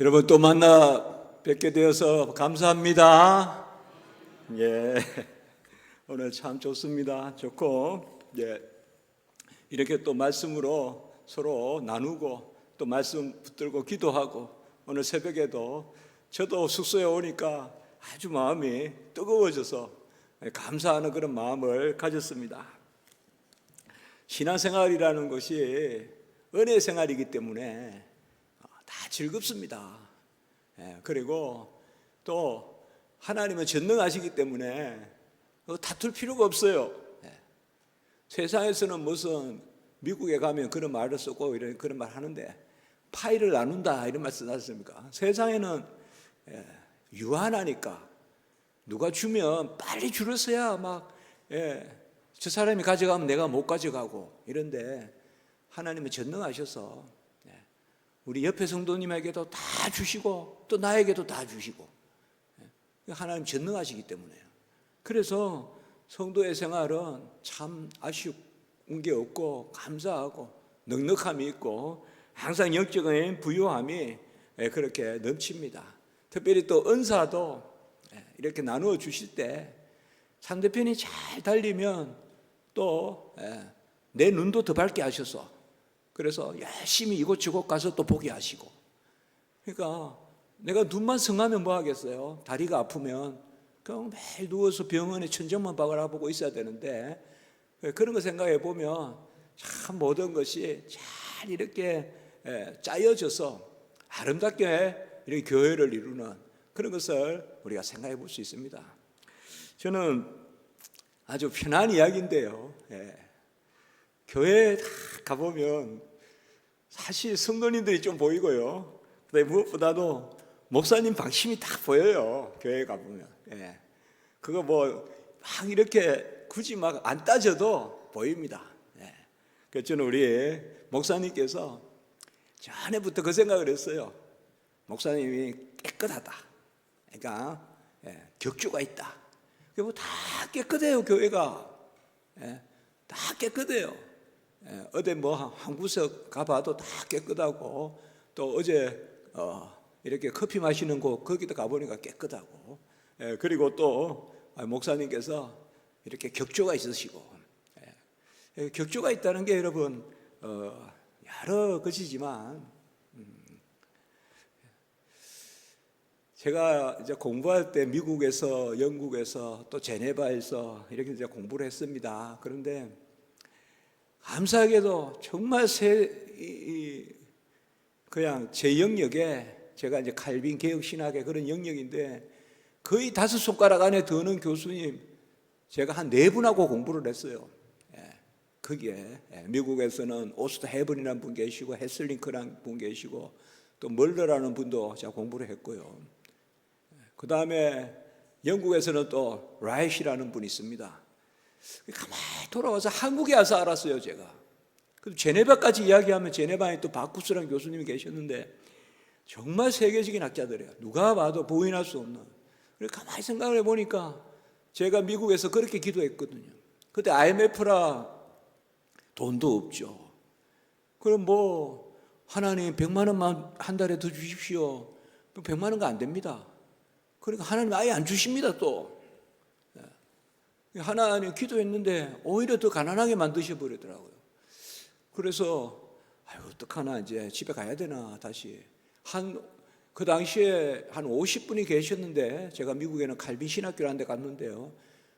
여러분 또 만나 뵙게 되어서 감사합니다. 예, 오늘 참 좋습니다. 좋고, 이렇게 또 말씀으로 서로 나누고 또 말씀 붙들고 기도하고, 오늘 새벽에도 저도 숙소에 오니까 아주 마음이 뜨거워져서 감사하는 그런 마음을 가졌습니다. 신앙생활이라는 것이 은혜 생활이기 때문에 다 즐겁습니다. 그리고 또 하나님은 전능하시기 때문에 다툴 필요가 없어요. 세상에서는 무슨 미국에 가면 그런 말을 쓰고 이런 그런 말 하는데 파일을 나눈다 이런 말 쓰지 않습니까? 세상에는 유한하니까 누가 주면 빨리 줄을 서야 저 사람이 가져가면 내가 못 가져가고 이런데 하나님은 전능하셔서 우리 옆에 성도님에게도 다 주시고 또 나에게도 다 주시고 하나님 전능하시기 때문에요. 그래서 성도의 생활은 참 아쉬운 게 없고 감사하고 넉넉함이 있고 항상 영적인 부유함이 그렇게 넘칩니다. 특별히 또 은사도 이렇게 나누어 주실 때 상대편이 잘 달리면 또 내 눈도 더 밝게 하셔서 그래서 열심히 이곳저곳 가서 또 보게 하시고, 그러니까 내가 눈만 성하면 뭐 하겠어요? 다리가 아프면 그냥 매일 누워서 병원에 천정만 바라보고 있어야 되는데 그런 거 생각해 보면 참 모든 것이 잘 이렇게 짜여져서 아름답게 이렇게 교회를 이루는 그런 것을 우리가 생각해 볼 수 있습니다. 저는 아주 편한 이야기인데요. 교회에 가보면 사실 성도님들이 좀 보이고요. 근데 무엇보다도 목사님 방심이 딱 보여요. 교회에 가보면. 그거 막 이렇게 굳이 막 안 따져도 보입니다. 그래서 저는 우리 목사님께서 전에부터 그 생각을 했어요. 목사님이 깨끗하다. 그러니까 격주가 있다. 다 깨끗해요. 교회가 다 깨끗해요. 어디 한 구석 가봐도 다 깨끗하고 또 어제 이렇게 커피 마시는 곳 거기도 가보니까 깨끗하고 그리고 또 목사님께서 이렇게 격조가 있으시고 격조가 있다는 게 여러분 여러 것이지만 제가 이제 공부할 때 미국에서 영국에서 또 제네바에서 이렇게 이제 공부를 했습니다. 그런데 감사하게도 정말 그냥 제 영역에 제가 이제 칼빈 개혁 신학의 그런 영역인데 거의 5손가락 안에 드는 교수님 제가 한 4분하고 공부를 했어요. 거기에 미국에서는 오스트 헤븐이라는 분 계시고 헤슬링크라는 분 계시고 또 멀러라는 분도 제가 공부를 했고요. 그 다음에 영국에서는 또 라이시라는 분이 있습니다. 가만히 돌아와서 한국에 와서 알았어요, 제가. 그럼 제네바까지 이야기하면 제네바에 또 바쿠스라는 교수님이 계셨는데 정말 세계적인 학자들이에요. 누가 봐도 부인할 수 없는. 그래서 가만히 생각을 해보니까 제가 미국에서 그렇게 기도했거든요. 그때 IMF라 돈도 없죠. 그럼 하나님 100만 원만 한 달에 더 주십시오. 100만 원가 안 됩니다. 그러니까 하나님 아예 안 주십니다, 또. 하나님 기도했는데 오히려 더 가난하게 만드셔 버리더라고요. 그래서 어떡하나 이제 집에 가야 되나 다시 그 당시에 한 50분이 계셨는데 제가 미국에는 칼빈 신학교라는 데 갔는데요.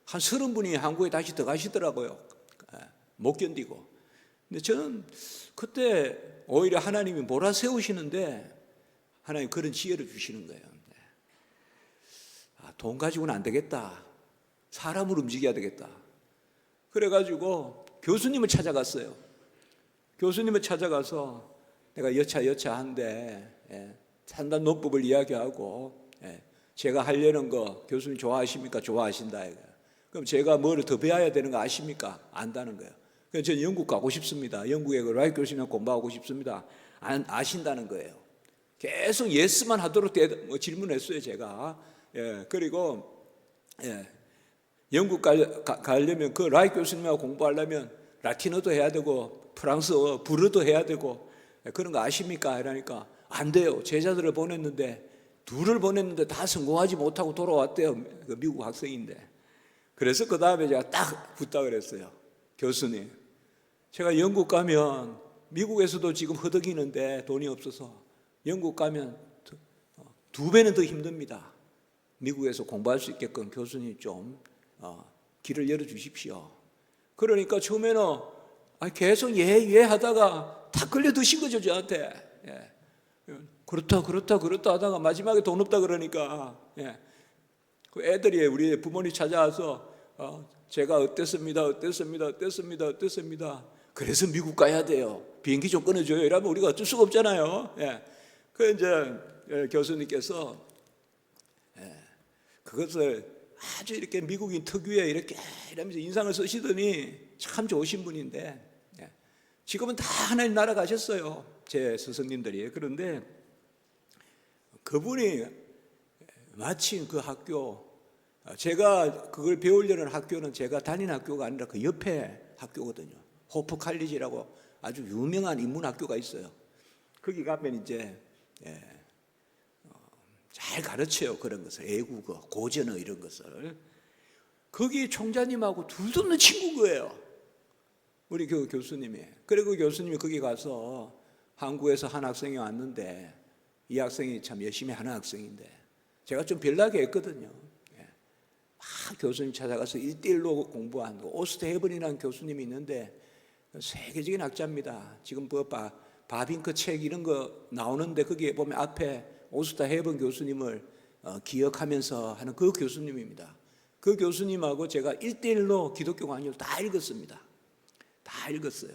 한 30분이 한국에 다시 들어가시더라고요. 못 견디고. 근데 저는 그때 오히려 하나님이 몰아세우시는데 하나님 그런 지혜를 주시는 거예요. 돈 가지고는 안 되겠다. 사람을 움직여야 되겠다. 그래가지고 교수님을 찾아갔어요. 교수님을 찾아가서 내가 여차한데 산단 논법을 이야기하고 제가 하려는 거 교수님 좋아하십니까? 좋아하신다. 그럼 제가 뭐를 더 배워야 되는 거 아십니까? 안다는 거예요. 그래서 저는 영국 가고 싶습니다. 영국에 라이트 교수님 공부하고 싶습니다. 아신다는 거예요. 계속 예스만 하도록 질문했어요, 제가. 그리고 영국 가려면 그 라이트 교수님하고 공부하려면 라틴어도 해야 되고 프랑스어 불어도 해야 되고 그런 거 아십니까? 이러니까 안 돼요. 제자들을 보냈는데 둘을 보냈는데 다 성공하지 못하고 돌아왔대요. 그 미국 학생인데. 그래서 그 다음에 제가 딱 부탁을 했어요. 교수님, 제가 영국 가면 미국에서도 지금 허덕이는데 돈이 없어서 영국 가면 2배는 더 힘듭니다. 미국에서 공부할 수 있게끔 교수님 좀 길을 열어주십시오. 그러니까 처음에는 계속 예 하다가 다 끌려 드신 거죠, 저한테. 예. 그렇다 하다가 마지막에 돈 없다 그러니까 그 애들이 우리 부모님 찾아와서 제가 어땠습니다. 그래서 미국 가야 돼요. 비행기 좀 끊어줘요. 이러면 우리가 어쩔 수가 없잖아요. 그 이제 교수님께서 그것을 아주 이렇게 미국인 특유의 이렇게 이러면서 인상을 쓰시더니 참 좋으신 분인데 지금은 다 하나님 나라 가셨어요. 제 스승님들이. 그런데 그분이 마침 그 학교, 제가 그걸 배우려는 학교는 제가 다니는 학교가 아니라 그 옆에 학교거든요. 호프 칼리지라고 아주 유명한 인문 학교가 있어요. 거기 가면 이제 잘 가르쳐요. 그런 것을, 애국어, 고전어 이런 것을. 거기 총장님하고 둘도 없는 친구인 거예요. 우리 교수님이. 그리고 그 교수님이 거기 가서 한국에서 한 학생이 왔는데 이 학생이 참 열심히 하는 학생인데 제가 좀 별나게 했거든요. 막 교수님 찾아가서 1대1로 공부한 오스트 헤븐이라는 교수님이 있는데 세계적인 학자입니다. 지금 바빙크 책 이런 거 나오는데 거기에 보면 앞에 오스트 헤븐 교수님을 기억하면서 하는 그 교수님입니다. 그 교수님하고 제가 1대1로 기독교 강의를 다 읽었습니다. 다 읽었어요.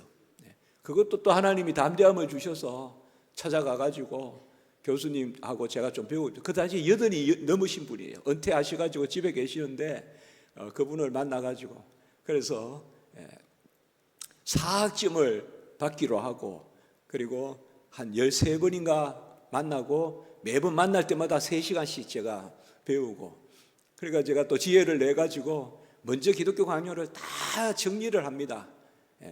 그것도 또 하나님이 담대함을 주셔서 찾아가가지고 교수님하고 제가 좀 배우고, 그 당시 80이 넘으신 분이에요. 은퇴하셔가지고 집에 계시는데 그분을 만나가지고 그래서 사학점을 받기로 하고, 그리고 한 13번인가 만나고 매번 만날 때마다 3시간씩 제가 배우고, 그러니까 제가 또 지혜를 내가지고 먼저 기독교 강요를 다 정리를 합니다.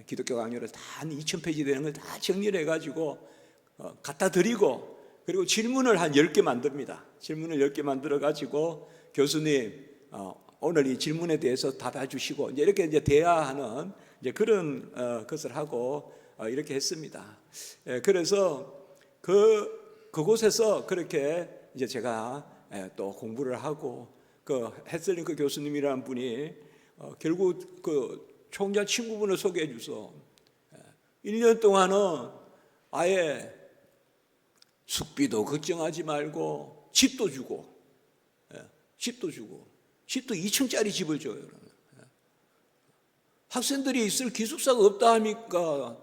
기독교 강요를 다 한 2000페이지 되는 걸 다 정리를 해가지고 갖다 드리고, 그리고 질문을 한 10개 만듭니다. 질문을 10개 만들어가지고 교수님 오늘 이 질문에 대해서 답해 주시고, 이렇게 이제 대화하는 이제 그런 것을 하고 이렇게 했습니다. 그래서 그곳에서 그렇게 이제 제가 또 공부를 하고, 그 헤슬링크 교수님이라는 분이 결국 그 총장 친구분을 소개해 주서 1년 동안은 아예 숙비도 걱정하지 말고 집도 주고, 집도 2층짜리 집을 줘요. 학생들이 있을 기숙사가 없다 하니까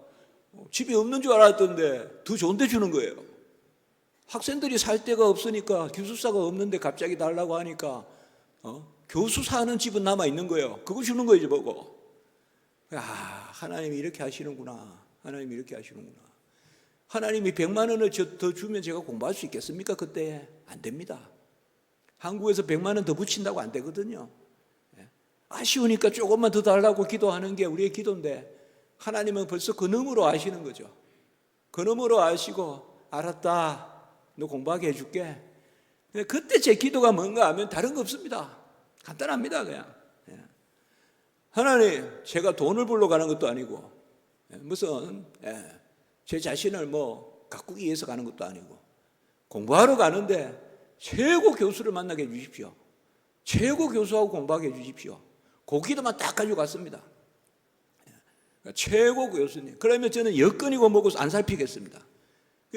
집이 없는 줄 알았던데 더 좋은 데 주는 거예요. 학생들이 살 데가 없으니까 기숙사가 없는데 갑자기 달라고 하니까 교수 사는 집은 남아 있는 거예요. 그거 주는 거예요, 보고. 하나님이 이렇게 하시는구나. 하나님이 이렇게 하시는구나. 하나님이 100만 원을 더 주면 제가 공부할 수 있겠습니까? 그때 안 됩니다. 한국에서 100만 원 더 붙인다고 안 되거든요. 아쉬우니까 조금만 더 달라고 기도하는 게 우리의 기도인데, 하나님은 벌써 그 너머로 아시는 거죠. 그 너머로 아시고, 알았다, 너 공부하게 해줄게. 그때 제 기도가 뭔가 하면 다른 거 없습니다. 간단합니다. 그냥 하나님, 제가 돈을 벌러 가는 것도 아니고 무슨 제 자신을 뭐 가꾸기 위해서 가는 것도 아니고 공부하러 가는데 최고 교수를 만나게 해주십시오. 최고 교수하고 공부하게 해주십시오. 그 기도만 딱 가지고 갔습니다. 최고 교수님. 그러면 저는 여건이고 뭐고 안 살피겠습니다.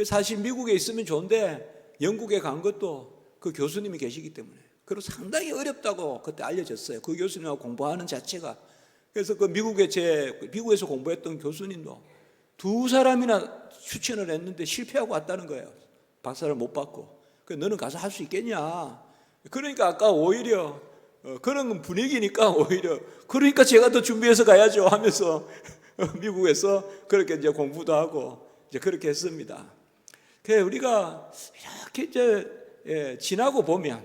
사실 미국에 있으면 좋은데 영국에 간 것도 그 교수님이 계시기 때문에, 그리고 상당히 어렵다고 그때 알려졌어요. 그 교수님하고 공부하는 자체가. 그래서 그 미국에서 공부했던 교수님도 2사람이나 추천을 했는데 실패하고 왔다는 거예요. 박사를 못 받고. 너는 가서 할 수 있겠냐. 그러니까 아까 오히려 그런 분위기니까 오히려 그러니까 제가 더 준비해서 가야죠 하면서 미국에서 그렇게 이제 공부도 하고 이제 그렇게 했습니다. 그래서 우리가 이렇게 이제 지나고 보면,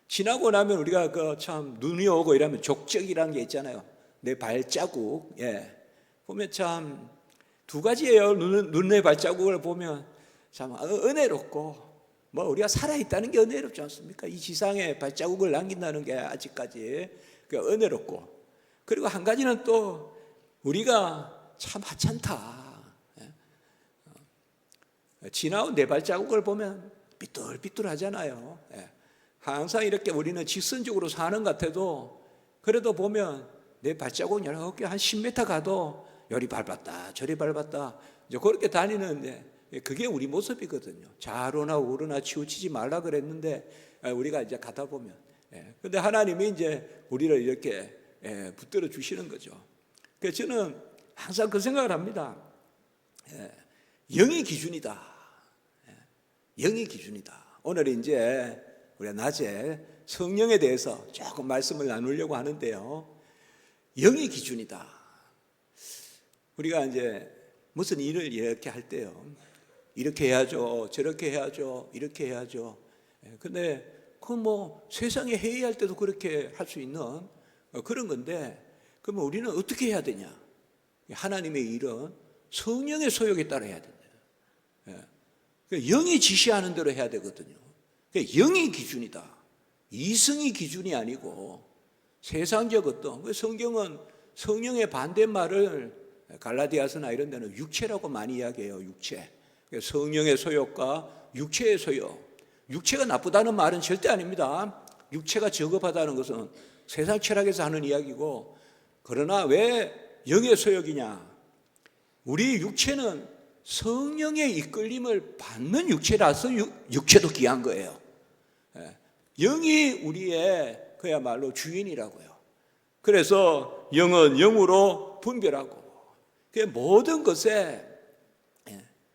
지나고 나면 우리가 그 참 눈이 오고 이러면 족적이라는 게 있잖아요. 내 발자국. 보면 참 두 가지예요. 눈의 발자국을 보면 참 은혜롭고, 뭐 우리가 살아있다는 게 은혜롭지 않습니까? 이 지상에 발자국을 남긴다는 게 아직까지 은혜롭고, 그리고 한 가지는 또 우리가 참 하찮다. 지나온 내 발자국을 보면 삐뚤삐뚤하잖아요. 항상 이렇게 우리는 직선적으로 사는 것 같아도, 그래도 보면 내 발자국 이렇게 한 10m 가도 요리 밟았다 저리 밟았다 이제 그렇게 다니는데, 그게 우리 모습이거든요. 좌로나 우로나 치우치지 말라 그랬는데 우리가 이제 가다 보면, 근데 하나님이 이제 우리를 이렇게 붙들어 주시는 거죠. 그래서 저는 항상 그 생각을 합니다. 영이 기준이다. 영이 기준이다. 오늘 이제 우리가 낮에 성령에 대해서 조금 말씀을 나누려고 하는데요. 영이 기준이다. 우리가 이제 무슨 일을 이렇게 할 때요, 이렇게 해야죠, 저렇게 해야죠, 이렇게 해야죠. 근데 그 뭐 세상에 회의할 때도 그렇게 할 수 있는 그런 건데, 그러면 우리는 어떻게 해야 되냐? 하나님의 일은 성령의 소욕에 따라 해야 된다. 영이 지시하는 대로 해야 되거든요. 영이 기준이다. 이성이 기준이 아니고 세상적 어떤, 성경은 성령의 반대말을 갈라디아서나 이런 데는 육체라고 많이 이야기해요. 육체. 성령의 소욕과 육체의 소욕. 육체가 나쁘다는 말은 절대 아닙니다. 육체가 저급하다는 것은 세상 철학에서 하는 이야기고, 그러나 왜 영의 소욕이냐? 우리 육체는 성령의 이끌림을 받는 육체라서 육체도 귀한 거예요. 영이 우리의 그야말로 주인이라고요. 그래서 영은 영으로 분별하고, 그 모든 것에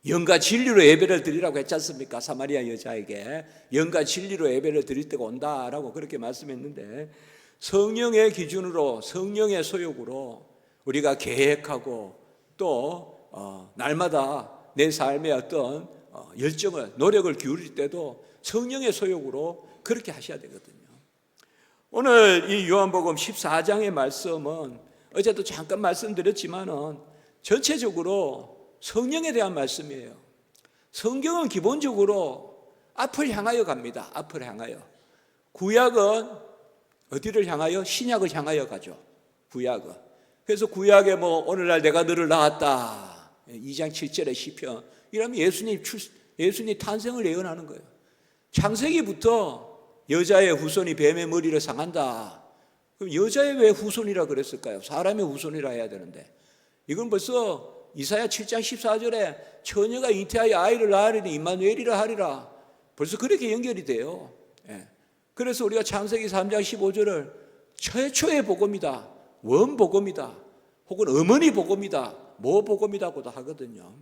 영과 진리로 예배를 드리라고 했지 않습니까? 사마리아 여자에게 영과 진리로 예배를 드릴 때가 온다라고 그렇게 말씀했는데, 성령의 기준으로, 성령의 소욕으로 우리가 계획하고 또 날마다 내 삶의 어떤 열정을, 노력을 기울일 때도 성령의 소욕으로 그렇게 하셔야 되거든요. 오늘 이 요한복음 14장의 말씀은 어제도 잠깐 말씀드렸지만은 전체적으로 성령에 대한 말씀이에요. 성경은 기본적으로 앞을 향하여 갑니다. 앞을 향하여. 구약은 어디를 향하여? 신약을 향하여 가죠. 구약은. 그래서 구약에 뭐 오늘날 내가 너를 낳았다, 2장 7절의 시편, 이러면 예수님 탄생을 예언하는 거예요. 창세기부터 여자의 후손이 뱀의 머리를 상한다. 그럼 여자의 왜 후손이라 그랬을까요? 사람의 후손이라 해야 되는데, 이건 벌써 이사야 7장 14절에 처녀가 잉태하여 아이를 낳으리니 임마누엘이라 하리라, 벌써 그렇게 연결이 돼요. 그래서 우리가 창세기 3장 15절을 최초의 복음이다, 원복음이다, 혹은 어머니 복음이다, 뭐 복음이다고도 하거든요.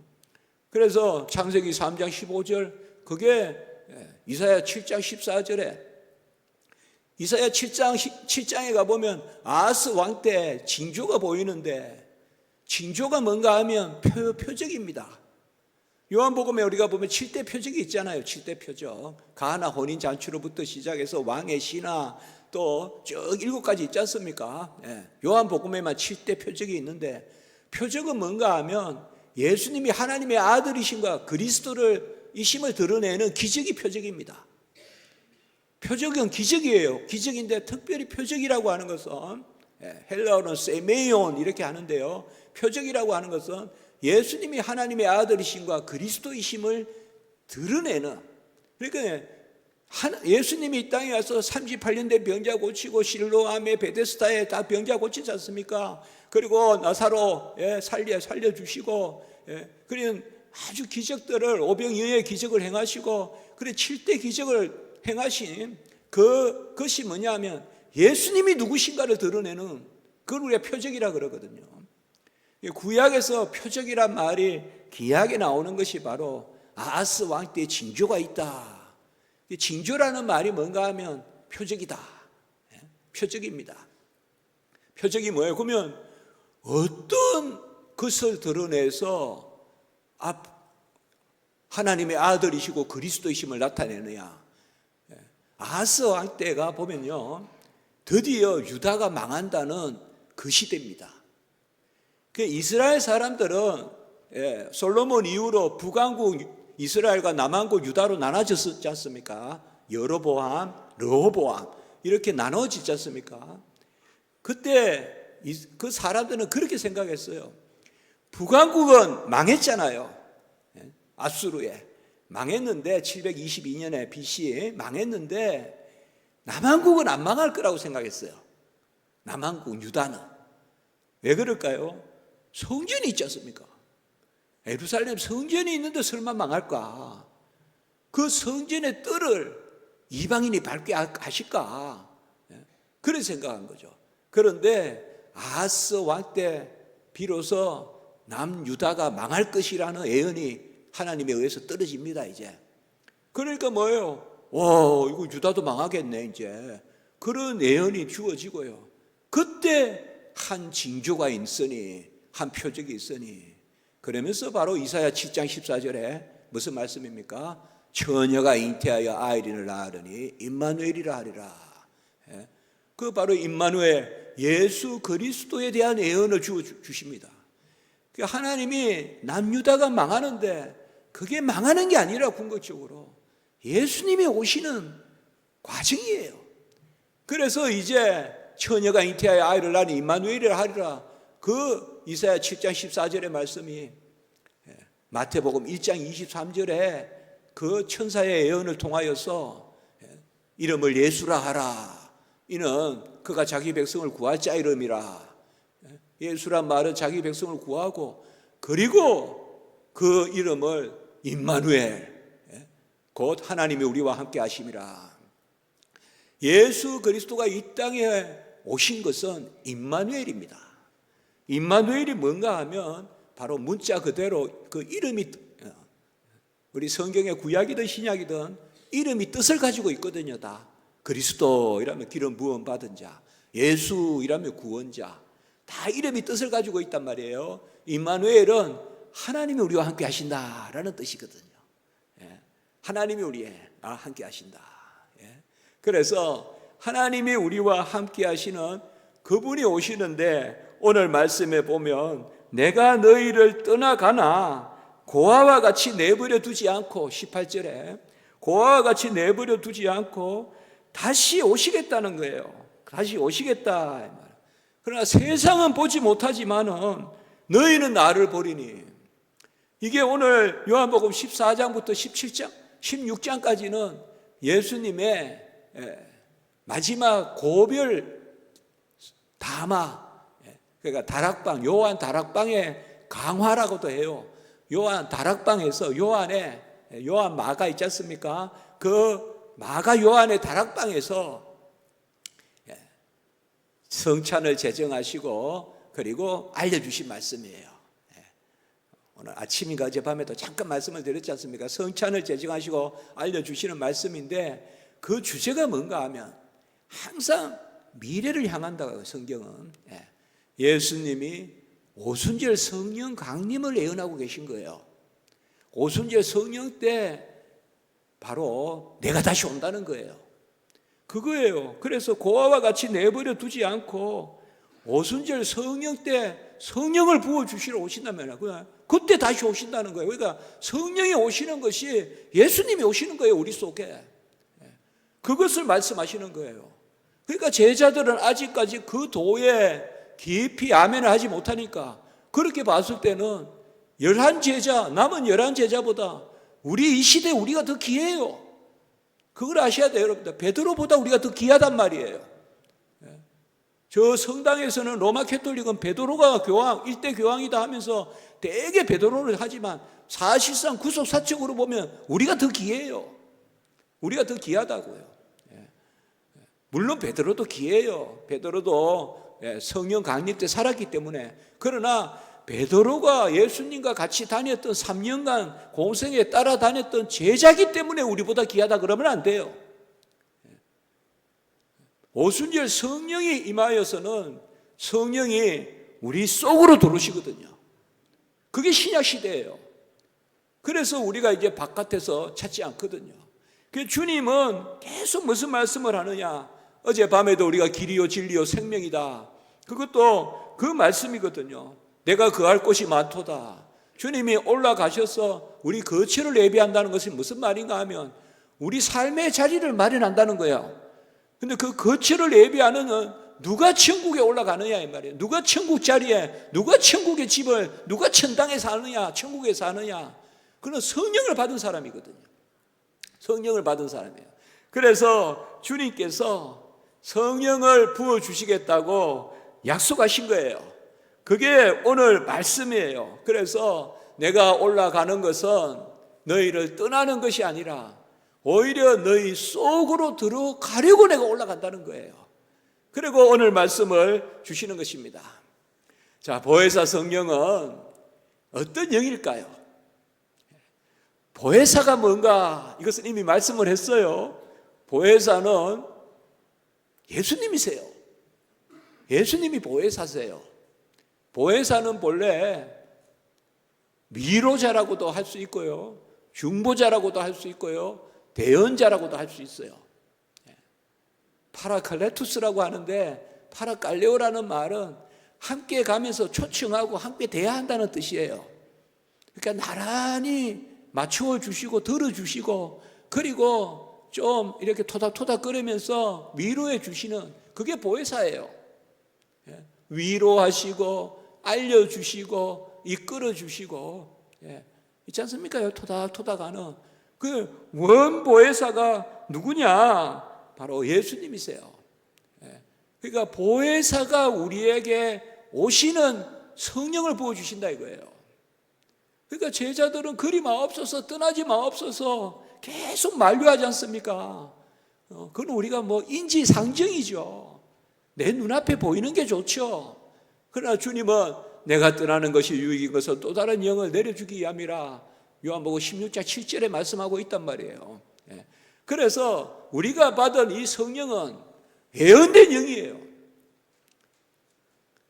그래서 창세기 3장 15절, 그게 이사야 7장 14절에, 이사야 7장에 가보면 아하스 왕 때 징조가 보이는데, 징조가 뭔가 하면 표적입니다. 요한복음에 우리가 보면 7대 표적이 있잖아요. 7대 표적. 가나 혼인잔치로부터 시작해서 왕의 신화, 또 쭉 7가지 있지 않습니까? 요한복음에만 7대 표적이 있는데, 표적은 뭔가 하면 예수님이 하나님의 아들이신가 그리스도를 이심을 드러내는 기적이 표적입니다. 표적은 기적이에요. 기적인데 특별히 표적이라고 하는 것은, 헬라어는 세메이온 이렇게 하는데요, 표적이라고 하는 것은 예수님이 하나님의 아들이심과 그리스도이심을 드러내는, 그러니까 예수님이 이 땅에 와서 38년 된 병자 고치고 실로암에 베데스다에 다 병자 고치지 않습니까? 그리고 나사로 살려주시고, 그런 아주 기적들을, 오병이어의 기적을 행하시고, 그래 7대 기적을 행하신 그것이 뭐냐면 예수님이 누구신가를 드러내는, 그걸 우리가 표적이라 그러거든요. 구약에서 표적이란 말이 기약에 나오는 것이 바로 아하스 왕 때 징조가 있다. 징조라는 말이 뭔가 하면 표적이다. 표적입니다. 표적이 뭐예요? 그러면 어떤 것을 드러내서 하나님의 아들이시고 그리스도이심을 나타내느냐. 아하스 왕 때가 보면요, 드디어 유다가 망한다는 그 시대입니다. 이스라엘 사람들은 솔로몬 이후로 북왕국 이스라엘과 남한국 유다로 나눠졌지 않습니까? 여로보암, 르호보암 이렇게 나눠지지 않습니까? 그때 그 사람들은 그렇게 생각했어요. 북왕국은 망했잖아요. 아수르에 망했는데 722년에 BC 망했는데 남한국은 안 망할 거라고 생각했어요. 남한국 유다는. 왜 그럴까요? 성전이 있지 않습니까? 예루살렘 성전이 있는데 설마 망할까? 그 성전의 뜰을 이방인이 밟게 하실까? 그런 생각한 거죠. 그런데 아하스 왕 때 비로소 남유다가 망할 것이라는 예언이 하나님에 의해서 떨어집니다. 이제 그러니까 뭐예요? 와, 이거 유다도 망하겠네 이제. 그런 예언이 주어지고요. 그때 한 징조가 있으니, 한 표적이 있으니, 그러면서 바로 이사야 7장 14절에 무슨 말씀입니까? 처녀가 잉태하여 아이를 낳으리니 임마누엘이라 하리라. 그 바로 임마누엘, 예수 그리스도에 대한 예언을 주십니다. 하나님이 남유다가 망하는데 그게 망하는 게 아니라 궁극적으로 예수님이 오시는 과정이에요. 그래서 이제 처녀가 잉태하여 아이를 낳으니 임마누엘이라 하리라. 그 이사야 7장 14절의 말씀이 마태복음 1장 23절에 그 천사의 예언을 통하여서 이름을 예수라 하라. 이는 그가 자기 백성을 구할 자 이름이라. 예수란 말은 자기 백성을 구하고, 그리고 그 이름을 임마누엘, 곧 하나님이 우리와 함께 하심이라. 예수 그리스도가 이 땅에 오신 것은 임마누엘입니다. 임마누엘이 뭔가 하면 바로 문자 그대로 그 이름이, 우리 성경의 구약이든 신약이든 이름이 뜻을 가지고 있거든요. 다 그리스도이라면 기름 부음 받은 자, 예수이라면 구원자, 다 이름이 뜻을 가지고 있단 말이에요. 임마누엘은 하나님이 우리와 함께 하신다라는 뜻이거든요. 하나님이 우리와 함께 하신다. 그래서 하나님이 우리와 함께 하시는 그분이 오시는데, 오늘 말씀에 보면 내가 너희를 떠나가나 고아와 같이 내버려 두지 않고, 18절에 고아와 같이 내버려 두지 않고 다시 오시겠다는 거예요. 다시 오시겠다. 그러나 세상은 보지 못하지만은 너희는 나를 보리니. 이게 오늘 요한복음 14장부터 17장, 16장까지는 예수님의 마지막 고별 담화, 그러니까 다락방, 요한 다락방의 강화라고도 해요. 요한 다락방에서 요한 마가 있지 않습니까? 그 마가 요한의 다락방에서 성찬을 제정하시고 그리고 알려주신 말씀이에요. 오늘 아침인가 어젯밤에도 잠깐 말씀을 드렸지 않습니까? 성찬을 제정하시고 알려주시는 말씀인데, 그 주제가 뭔가 하면 항상 미래를 향한다고요. 성경은 예수님이 오순절 성령 강림을 예언하고 계신 거예요. 오순절 성령 때 바로 내가 다시 온다는 거예요. 그거예요. 그래서 고아와 같이 내버려 두지 않고 오순절 성령 때 성령을 부어주시러 오신다면 그때 다시 오신다는 거예요. 그러니까 성령이 오시는 것이 예수님이 오시는 거예요. 우리 속에. 그것을 말씀하시는 거예요. 그러니까 제자들은 아직까지 그 도에 깊이 아멘을 하지 못하니까, 그렇게 봤을 때는 11제자, 남은 11제자보다 우리 이 시대에 우리가 더 귀해요. 그걸 아셔야 돼요, 여러분들. 베드로보다 우리가 더 귀하단 말이에요. 저 성당에서는 로마 캐톨릭은 베드로가 교황, 일대 교황이다 하면서 되게 베드로를 하지만 사실상 구속사적으로 보면 우리가 더 귀해요. 우리가 더 귀하다고요. 물론 베드로도 귀해요. 베드로도 성령 강림 때 살았기 때문에. 그러나 베드로가 예수님과 같이 다녔던 3년간 공생에 따라다녔던 제자기 때문에 우리보다 귀하다 그러면 안 돼요. 오순절 성령이 임하여서는 성령이 우리 속으로 들어오시거든요. 그게 신약 시대예요. 그래서 우리가 이제 바깥에서 찾지 않거든요. 그 주님은 계속 무슨 말씀을 하느냐? 어젯밤에도 우리가 길이요 진리요 생명이다. 그것도 그 말씀이거든요. 내가 거할 곳이 많도다. 주님이 올라가셔서 우리 거처를 예비한다는 것이 무슨 말인가 하면 우리 삶의 자리를 마련한다는 거예요. 근데 그 거처를 예비하는 누가 천국에 올라가느냐 이 말이에요. 누가 천국 자리에, 누가 천국의 집을, 누가 천당에 사느냐, 천국에 사느냐. 그는 성령을 받은 사람이거든요. 성령을 받은 사람이에요. 그래서 주님께서 성령을 부어주시겠다고 약속하신 거예요. 그게 오늘 말씀이에요. 그래서 내가 올라가는 것은 너희를 떠나는 것이 아니라 오히려 너희 속으로 들어가려고 내가 올라간다는 거예요. 그리고 오늘 말씀을 주시는 것입니다. 자, 보혜사 성령은 어떤 영일까요? 보혜사가 뭔가 이것은 이미 말씀을 했어요. 보혜사는 예수님이세요. 예수님이 보혜사세요. 보혜사는 본래 위로자라고도 할 수 있고요, 중보자라고도 할 수 있고요, 대언자라고도 할 수 있어요. 파라칼레투스라고 하는데 파라칼레오라는 말은 함께 가면서 초청하고 함께 대화한다는 뜻이에요. 그러니까 나란히 맞추어 주시고 들어주시고 그리고 좀 이렇게 토닥토닥거리면서 위로해 주시는 그게 보혜사예요. 위로하시고 알려주시고 이끌어주시고 있지 않습니까? 토닥토닥하는 그 원보혜사가 누구냐? 바로 예수님이세요. 그러니까 보혜사가 우리에게 오시는 성령을 부어주신다 이거예요. 그러니까 제자들은 그리 마옵소서 떠나지 마옵소서 계속 만류하지 않습니까? 그건 우리가 뭐 인지상정이죠. 내 눈앞에 보이는 게 좋죠. 그러나 주님은 내가 떠나는 것이 유익인 것은 또 다른 영을 내려주기 위함이라 요한복음 16장 7절에 말씀하고 있단 말이에요. 그래서 우리가 받은 이 성령은 예언된 영이에요.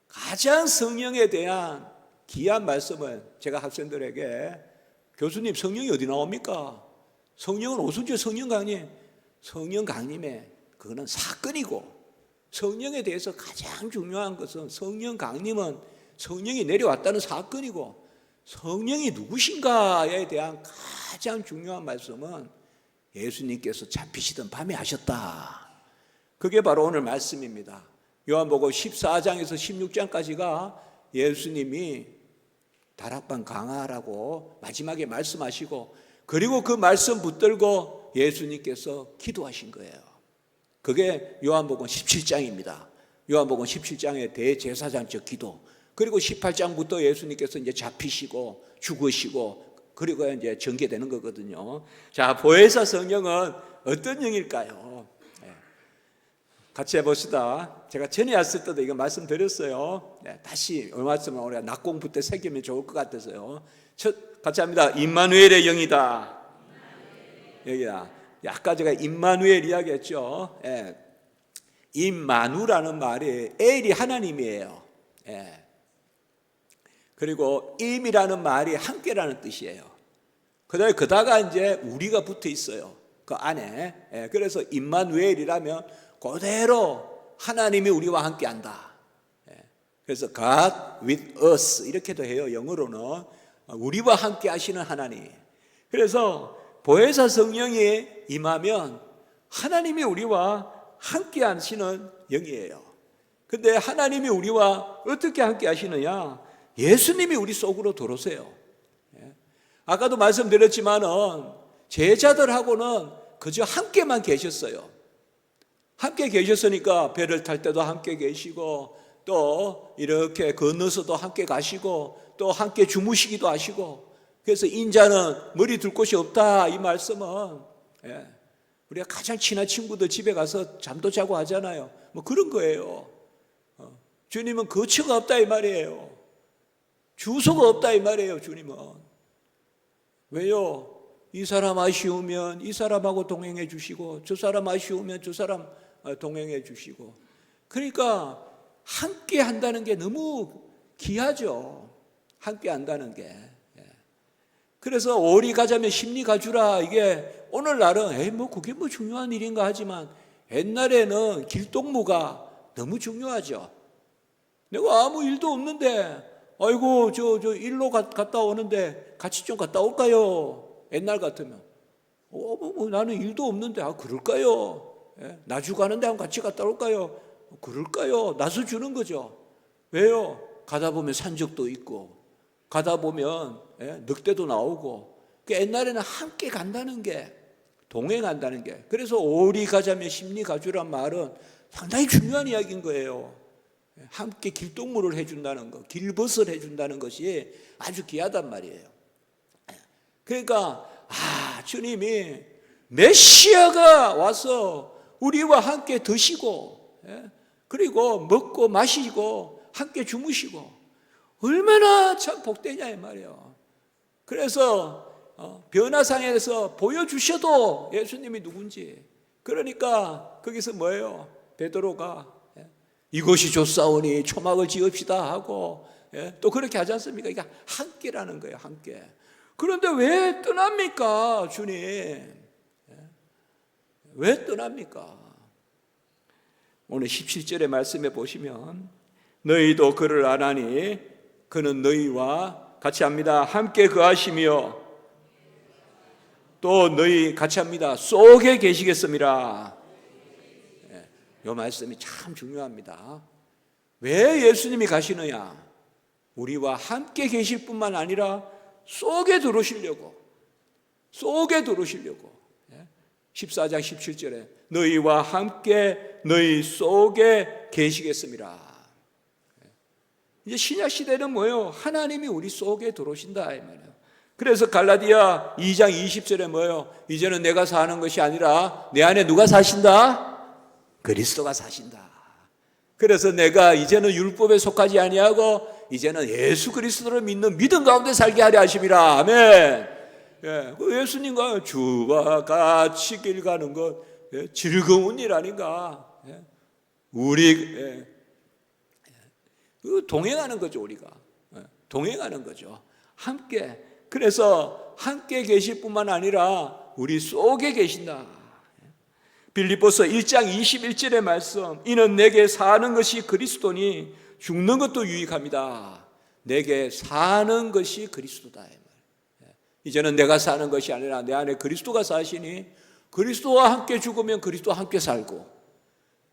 가장 성령에 대한 귀한 말씀을 제가 학생들에게 교수님 성령이 어디 나옵니까? 성령은 오순절 성령 강림, 성령 강림에 그거는 사건이고 성령에 대해서 가장 중요한 것은 성령 강림은 성령이 내려왔다는 사건이고 성령이 누구신가에 대한 가장 중요한 말씀은 예수님께서 잡히시던 밤에 하셨다. 그게 바로 오늘 말씀입니다. 요한복음 14장에서 16장까지가 예수님이 다락방 강화라고 마지막에 말씀하시고 그리고 그 말씀 붙들고 예수님께서 기도하신 거예요. 그게 요한복음 17장입니다. 요한복음 17장의 대제사장적 기도. 그리고 18장부터 예수님께서 이제 잡히시고 죽으시고 그리고 이제 전개되는 거거든요. 자, 보혜사 성령은 어떤 영일까요? 같이 해봅시다. 제가 전에 왔을 때도 이거 말씀드렸어요. 다시 이 말씀을 우리가 낮 공부 때 새기면 좋을 것 같아서요. 같이 합니다. 임마누엘의 영이다. 여기다. 아까 제가 임마누엘 이야기했죠. 임마누라는 말이 엘이 하나님이에요. 그리고 임이라는 말이 함께라는 뜻이에요. 그다음에 그다가 이제 우리가 붙어 있어요. 그 안에. 그래서 임마누엘이라면 그대로 하나님이 우리와 함께한다. 그래서 God with us 이렇게도 해요. 영어로는 우리와 함께 하시는 하나님. 그래서 보혜사 성령이 임하면 하나님이 우리와 함께 하시는 영이에요. 근데 하나님이 우리와 어떻게 함께 하시느냐? 예수님이 우리 속으로 들어오세요. 아까도 말씀드렸지만은 제자들하고는 그저 함께만 계셨어요. 함께 계셨으니까 배를 탈 때도 함께 계시고 또 이렇게 건너서도 함께 가시고 또 함께 주무시기도 하시고 그래서 인자는 머리 둘 곳이 없다 이 말씀은 우리가 가장 친한 친구들 집에 가서 잠도 자고 하잖아요. 뭐 그런 거예요. 주님은 거처가 없다 이 말이에요. 주소가 없다 이 말이에요. 주님은. 왜요? 이 사람 아쉬우면 이 사람하고 동행해 주시고 저 사람 아쉬우면 저 사람 동행해 주시고 그러니까 함께 한다는 게 너무 귀하죠. 함께 한다는 게. 그래서 오리 가자면 십리 가주라 이게 오늘날은 뭐 그게 뭐 중요한 일인가 하지만 옛날에는 길동무가 너무 중요하죠. 내가 아무 일도 없는데 아이고 저 일로 갔다 오는데 같이 좀 갔다 올까요? 옛날 같으면 나는 일도 없는데 그럴까요? 나주 가는데 한번 같이 갔다 올까요? 그럴까요? 나서 주는 거죠. 왜요? 가다 보면 산적도 있고 가다 보면 늑대도 나오고 옛날에는 함께 간다는 게, 동행한다는 게, 그래서 오리 가자면 십리 가주란 말은 상당히 중요한 이야기인 거예요. 함께 길동무를 해준다는 것, 길벗을 해준다는 것이 아주 귀하단 말이에요. 그러니까 주님이 메시아가 와서 우리와 함께 드시고 그리고 먹고 마시고 함께 주무시고 얼마나 참 복되냐 이 말이에요. 그래서 변화상에서 보여주셔도 예수님이 누군지, 그러니까 거기서 뭐예요? 베드로가 이것이 좋사오니 초막을 지읍시다 하고 또 그렇게 하지 않습니까? 그러니까 함께라는 거예요. 함께. 그런데 왜 떠납니까? 주님 왜 떠납니까? 오늘 17절의 말씀에 보시면 너희도 그를 아나니 그는 너희와 같이 합니다. 함께 거하시며 또 너희 같이 합니다. 속에 계시겠습니다. 이 말씀이 참 중요합니다. 왜 예수님이 가시느냐? 우리와 함께 계실 뿐만 아니라 속에 들어오시려고 14장 17절에 너희와 함께 너희 속에 계시겠습니다. 이제 신약 시대는 뭐예요? 하나님이 우리 속에 들어오신다 이 말이에요. 그래서 갈라디아 2장 20절에 뭐예요? 이제는 내가 사는 것이 아니라 내 안에 누가 사신다? 그리스도가 사신다. 그래서 내가 이제는 율법에 속하지 아니하고 이제는 예수 그리스도를 믿는 믿음 가운데 살게 하려 하심이라. 아멘. 예수님과 주와 같이 길 가는 것 즐거운 일 아닌가? 우리 동행하는 거죠. 우리가 동행하는 거죠. 함께. 그래서 함께 계실 뿐만 아니라 우리 속에 계신다. 빌립보서 1장 21절의 말씀, 이는 내게 사는 것이 그리스도니 죽는 것도 유익합니다. 내게 사는 것이 그리스도다. 이제는 내가 사는 것이 아니라 내 안에 그리스도가 사시니 그리스도와 함께 죽으면 그리스도와 함께 살고,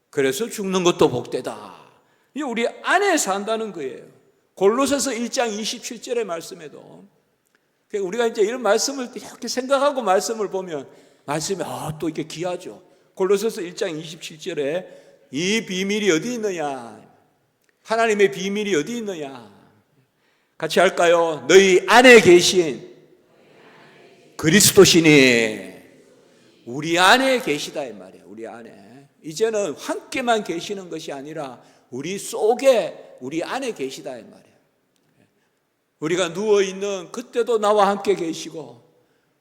그래서 죽는 것도 복되다. 이게 우리 안에 산다는 거예요. 골로새서 1장 27절의 말씀에도 우리가 이제 이런 말씀을 이렇게 생각하고 말씀을 보면 말씀이 또 이게 귀하죠. 골로새서 1장 27절에 이 비밀이 어디 있느냐? 하나님의 비밀이 어디 있느냐? 같이 할까요? 너희 안에 계신 그리스도시니 우리 안에 계시다 이 말이에요. 우리 안에. 이제는 함께만 계시는 것이 아니라 우리 속에, 우리 안에 계시다 이 말이에요. 우리가 누워있는 그때도 나와 함께 계시고,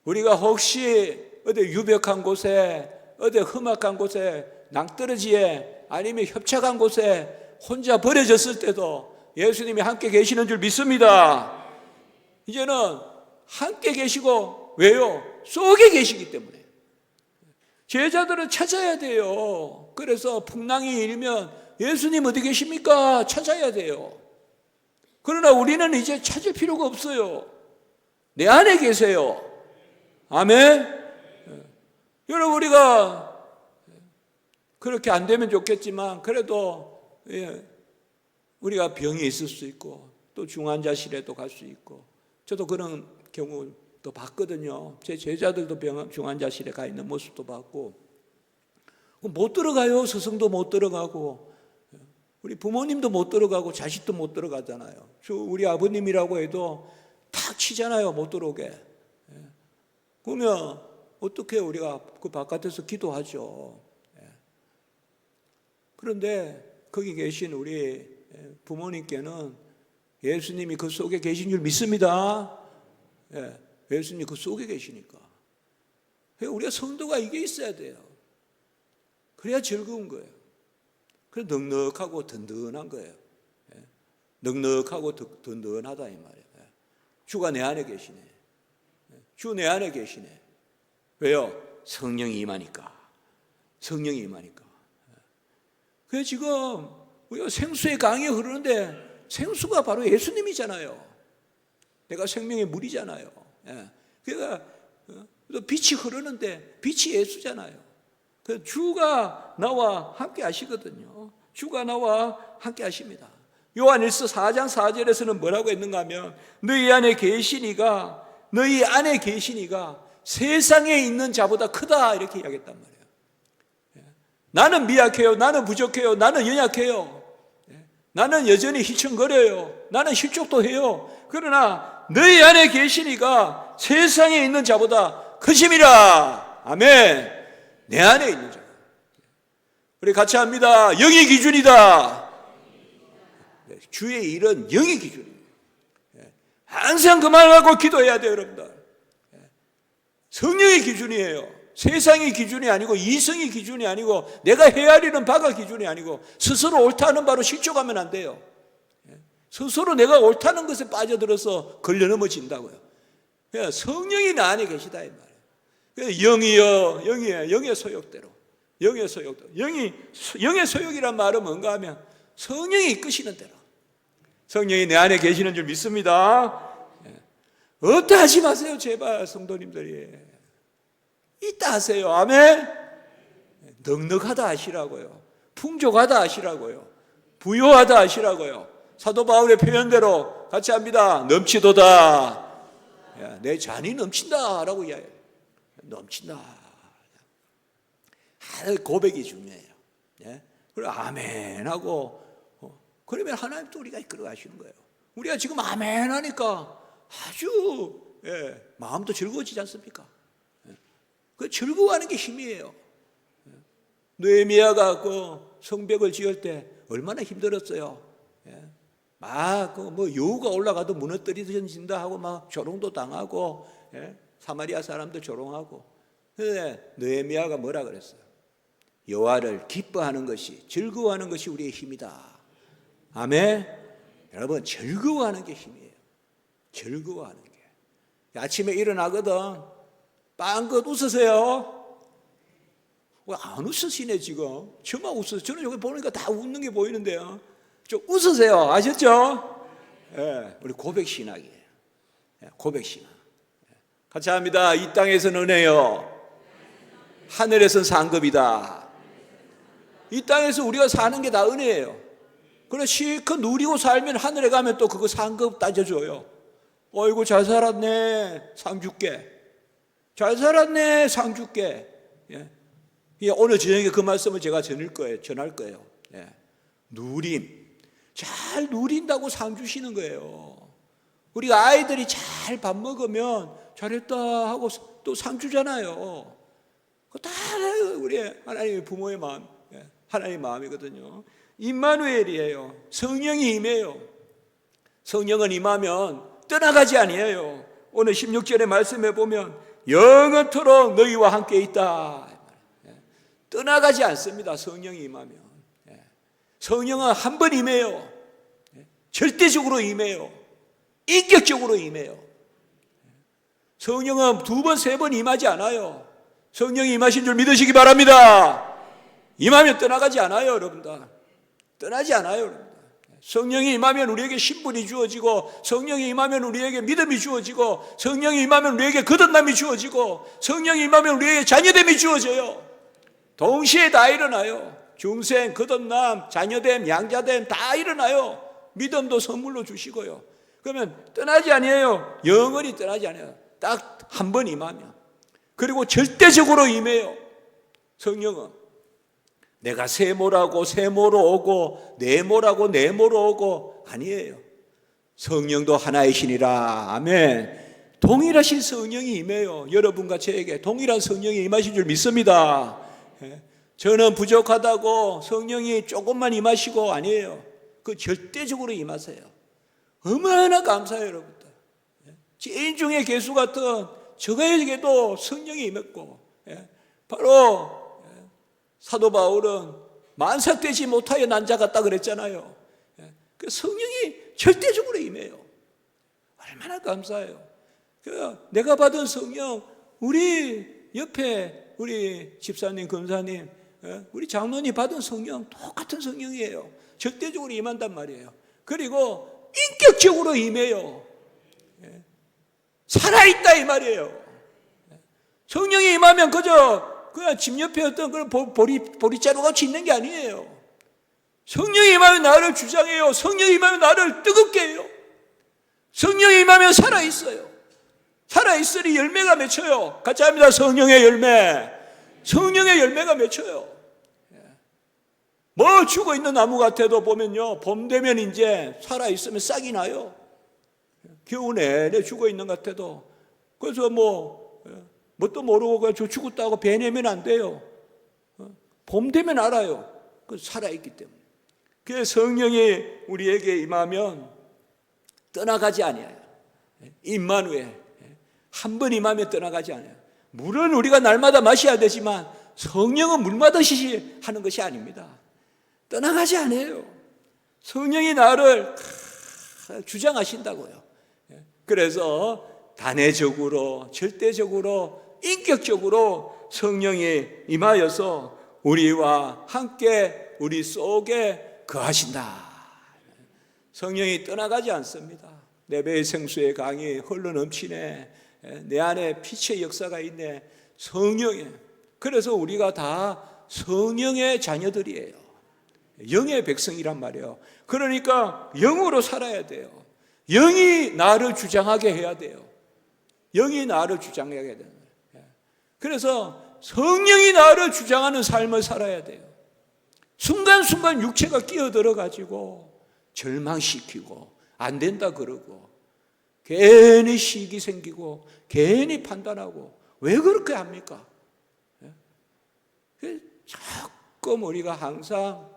우리가 혹시 어디 유벽한 곳에, 어디 험악한 곳에, 낭떠러지에, 아니면 협착한 곳에 혼자 버려졌을 때도 예수님이 함께 계시는 줄 믿습니다. 이제는 함께 계시고, 왜요? 속에 계시기 때문에. 제자들은 찾아야 돼요. 그래서 풍랑이 일면 예수님 어디 계십니까? 찾아야 돼요. 그러나 우리는 이제 찾을 필요가 없어요. 내 안에 계세요. 아멘. 여러분, 우리가 그렇게 안 되면 좋겠지만 그래도 우리가 병이 있을 수 있고 또 중환자실에도 갈 수 있고, 저도 그런 경우도 봤거든요. 제 제자들도 중환자실에 가 있는 모습도 봤고, 못 들어가요. 스승도 못 들어가고 우리 부모님도 못 들어가고 자식도 못 들어가잖아요. 우리 아버님이라고 해도 탁 치잖아요. 못 들어오게. 그러면 어떻게 우리가 그 바깥에서 기도하죠. 그런데 거기 계신 우리 부모님께는 예수님이 그 속에 계신 줄 믿습니다. 예수님이 그 속에 계시니까. 우리가 성도가 이게 있어야 돼요. 그래야 즐거운 거예요. 그래서 넉넉하고 든든한 거예요. 넉넉하고 든든하다 이 말이에요. 주가 내 안에 계시네. 주 내 안에 계시네. 왜요? 성령이 임하니까. 성령이 임하니까. 그래서 지금 우리가 생수의 강이 흐르는데 생수가 바로 예수님이잖아요. 내가 생명의 물이잖아요. 예. 그러니까 빛이 흐르는데 빛이 예수잖아요. 그 주가 나와 함께 하시거든요. 주가 나와 함께 하십니다. 요한일서 4장 4절에서는 뭐라고 했는가 하면 너희 안에 계시니가 세상에 있는 자보다 크다 이렇게 이야기했단 말이에요. 나는 미약해요. 나는 부족해요. 나는 연약해요. 나는 여전히 휘청거려요. 나는 실족도 해요. 그러나 너희 안에 계시니가 세상에 있는 자보다 크심이라. 아멘. 내 안에 있는 자. 우리 같이 합니다. 영이 기준이다. 주의 일은 영이 기준이에요. 항상 그 말을 하고 기도해야 돼요, 여러분들. 성령의 기준이에요. 세상의 기준이 아니고 이성의 기준이 아니고 내가 헤아리는 바가 기준이 아니고 스스로 옳다는 바로 실족하면 안 돼요. 스스로 내가 옳다는 것에 빠져들어서 걸려 넘어진다고요. 성령이 나 안에 계시다 이 말이에요. 영이요, 영의 소욕대로. 영의 소욕대로. 영의 소욕이란 말은 뭔가 하면 성령이 이끄시는 대로. 성령이 내 안에 계시는 줄 믿습니다. 없다 하지 마세요, 제발 성도님들이. 있다 하세요. 아멘. 넉넉하다 하시라고요. 풍족하다 하시라고요. 부요하다 하시라고요. 사도 바울의 표현대로 같이 합니다. 넘치도다. 내 잔이 넘친다라고 이야기해요. 넘친다. 고백이 중요해요. 그리고 아멘 하고 그러면 하나님도 우리가 이끌어 가시는 거예요. 우리가 지금 아멘 하니까 아주 마음도 즐거워지지 않습니까? 그 즐거워하는 게 힘이에요. 느헤미야가 그 성벽을 지을 때 얼마나 힘들었어요. 막 뭐 여우가 올라가도 무너뜨려진다 하고 막 조롱도 당하고 사마리아 사람들 조롱하고. 근데 느헤미야가 뭐라 그랬어요? 여호와를 기뻐하는 것이, 즐거워하는 것이 우리의 힘이다. 아멘. 여러분, 즐거워하는 게 힘이에요. 즐거워하는 게. 아침에 일어나거든. 빵긋 웃으세요. 왜 안 웃으시네 지금? 저만 웃으세요. 저는 여기 보니까 다 웃는 게 보이는데요. 좀 웃으세요. 아셨죠? 우리 고백신학이에요. 고백신학. 같이 합니다. 이 땅에서는 은혜요, 하늘에서는 상급이다. 이 땅에서 우리가 사는 게 다 은혜예요. 그래 실컷 누리고 살면 하늘에 가면 또 그거 상급 따져줘요. 어이구 잘 살았네, 상 줄게. 잘 살았네, 상 줄게. 오늘 저녁에 그 말씀을 제가 전할 거예요. 누림. 잘 누린다고 상 주시는 거예요. 우리가 아이들이 잘 밥 먹으면 잘했다 하고 또 상 주잖아요. 그거 다 우리 하나님의 부모의 마음, 하나님의 마음이거든요. 임마누엘이에요. 성령이 임해요. 성령은 임하면 떠나가지 아니에요. 오늘 16절의 말씀에 보면 영원토록 너희와 함께 있다. 떠나가지 않습니다. 성령이 임하면. 성령은 한 번 임해요. 절대적으로 임해요. 인격적으로 임해요. 성령은 두 번, 세 번 임하지 않아요. 성령이 임하신 줄 믿으시기 바랍니다. 임하면 떠나가지 않아요, 여러분들. 떠나지 않아요, 여러분들. 성령이 임하면 우리에게 신분이 주어지고, 성령이 임하면 우리에게 믿음이 주어지고, 성령이 임하면 우리에게 거듭남이 주어지고, 성령이 임하면 우리에게 자녀됨이 주어져요. 동시에 다 일어나요. 중생, 거듭남, 자녀됨, 양자됨 다 일어나요. 믿음도 선물로 주시고요. 그러면 떠나지 아니에요. 영원히 떠나지 않아요. 딱 한 번 임하면. 그리고 절대적으로 임해요. 성령은 내가 세모라고 세모로 오고 네모라고 네모로 오고 아니에요. 성령도 하나이시니라. 아멘. 동일하신 성령이 임해요. 여러분과 저에게 동일한 성령이 임하신 줄 믿습니다. 저는 부족하다고 성령이 조금만 임하시고 아니에요. 그 절대적으로 임하세요. 얼마나 감사해요, 여러분들. 죄인 중에 개수 같은 저에게도 성령이 임했고, 바로 사도 바울은 만삭되지 못하여 난자 같다 그랬잖아요. 그 성령이 절대적으로 임해요. 얼마나 감사해요. 내가 받은 성령, 우리 옆에 우리 집사님, 검사님, 우리 장로님 받은 성령 똑같은 성령이에요. 절대적으로 임한단 말이에요. 그리고 인격적으로 임해요. 살아있다 이 말이에요. 성령이 임하면 그냥 집 옆에 어떤 그런 보리자루같이 있는 게 아니에요. 성령이 임하면 나를 주장해요. 성령이 임하면 나를 뜨겁게 해요. 성령이 임하면 살아있어요. 살아있으니 열매가 맺혀요. 같이 합니다. 성령의 열매. 성령의 열매가 맺혀요. 뭐 죽어있는 나무 같아도 보면요, 봄 되면 이제 살아있으면 싹이 나요. 겨우 내내 죽어있는 것 같아도. 그래서 뭣도 모르고 저 죽었다고 배내면 안 돼요. 봄 되면 알아요. 그 살아있기 때문에. 그래서 성령이 우리에게 임하면 떠나가지 아니에요. 임마누엘. 한 번 임하면 떠나가지 않아요. 물은 우리가 날마다 마셔야 되지만 성령은 물 마듯이 하는 것이 아닙니다. 떠나가지 않아요. 성령이 나를 주장하신다고요. 그래서 단회적으로, 절대적으로, 인격적으로 성령이 임하여서 우리와 함께 우리 속에 거하신다. 성령이 떠나가지 않습니다. 내 배의 생수의 강이 흘러 넘치네. 내 안에 빛의 역사가 있네. 성령에. 그래서 우리가 다 성령의 자녀들이에요. 영의 백성이란 말이에요. 그러니까 영으로 살아야 돼요. 영이 나를 주장하게 해야 돼요. 영이 나를 주장하게 해야 돼요. 그래서 성령이 나를 주장하는 삶을 살아야 돼요. 순간순간 육체가 끼어들어가지고 절망시키고 안 된다 그러고 괜히 시기 생기고 괜히 판단하고 왜 그렇게 합니까? 자꾸 우리가 항상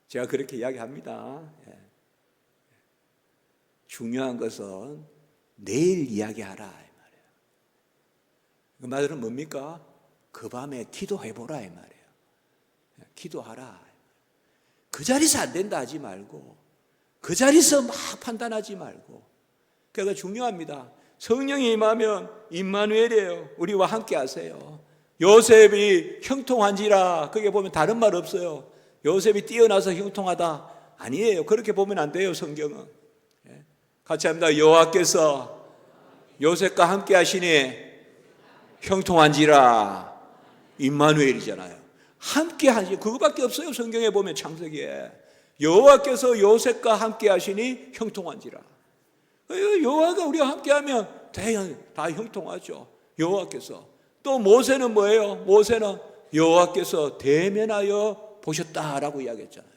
제가 그렇게 이야기합니다. 중요한 것은 내일 이야기하라 이 말이에요. 그 말은 뭡니까? 그 밤에 기도해보라 이 말이에요. 기도하라. 그 자리에서 안 된다 하지 말고 그 자리에서 막 판단하지 말고. 그러니까 중요합니다. 성령이 임하면 임마누엘이에요. 우리와 함께 하세요. 요셉이 형통한지라 그게 보면 다른 말 없어요. 요셉이 뛰어나서 형통하다 아니에요. 그렇게 보면 안 돼요. 성경은. 같이 합니다. 여호와께서 요셉과 함께 하시니 형통한지라. 임마누엘이잖아요. 함께 하시 그거밖에 없어요. 성경에 보면 창세기에 여호와께서 요셉과 함께 하시니 형통한지라. 여호와가 우리와 함께하면 다 형통하죠. 여호와께서. 또 모세는 뭐예요? 모세는 여호와께서 대면하여 보셨다라고 이야기했잖아요.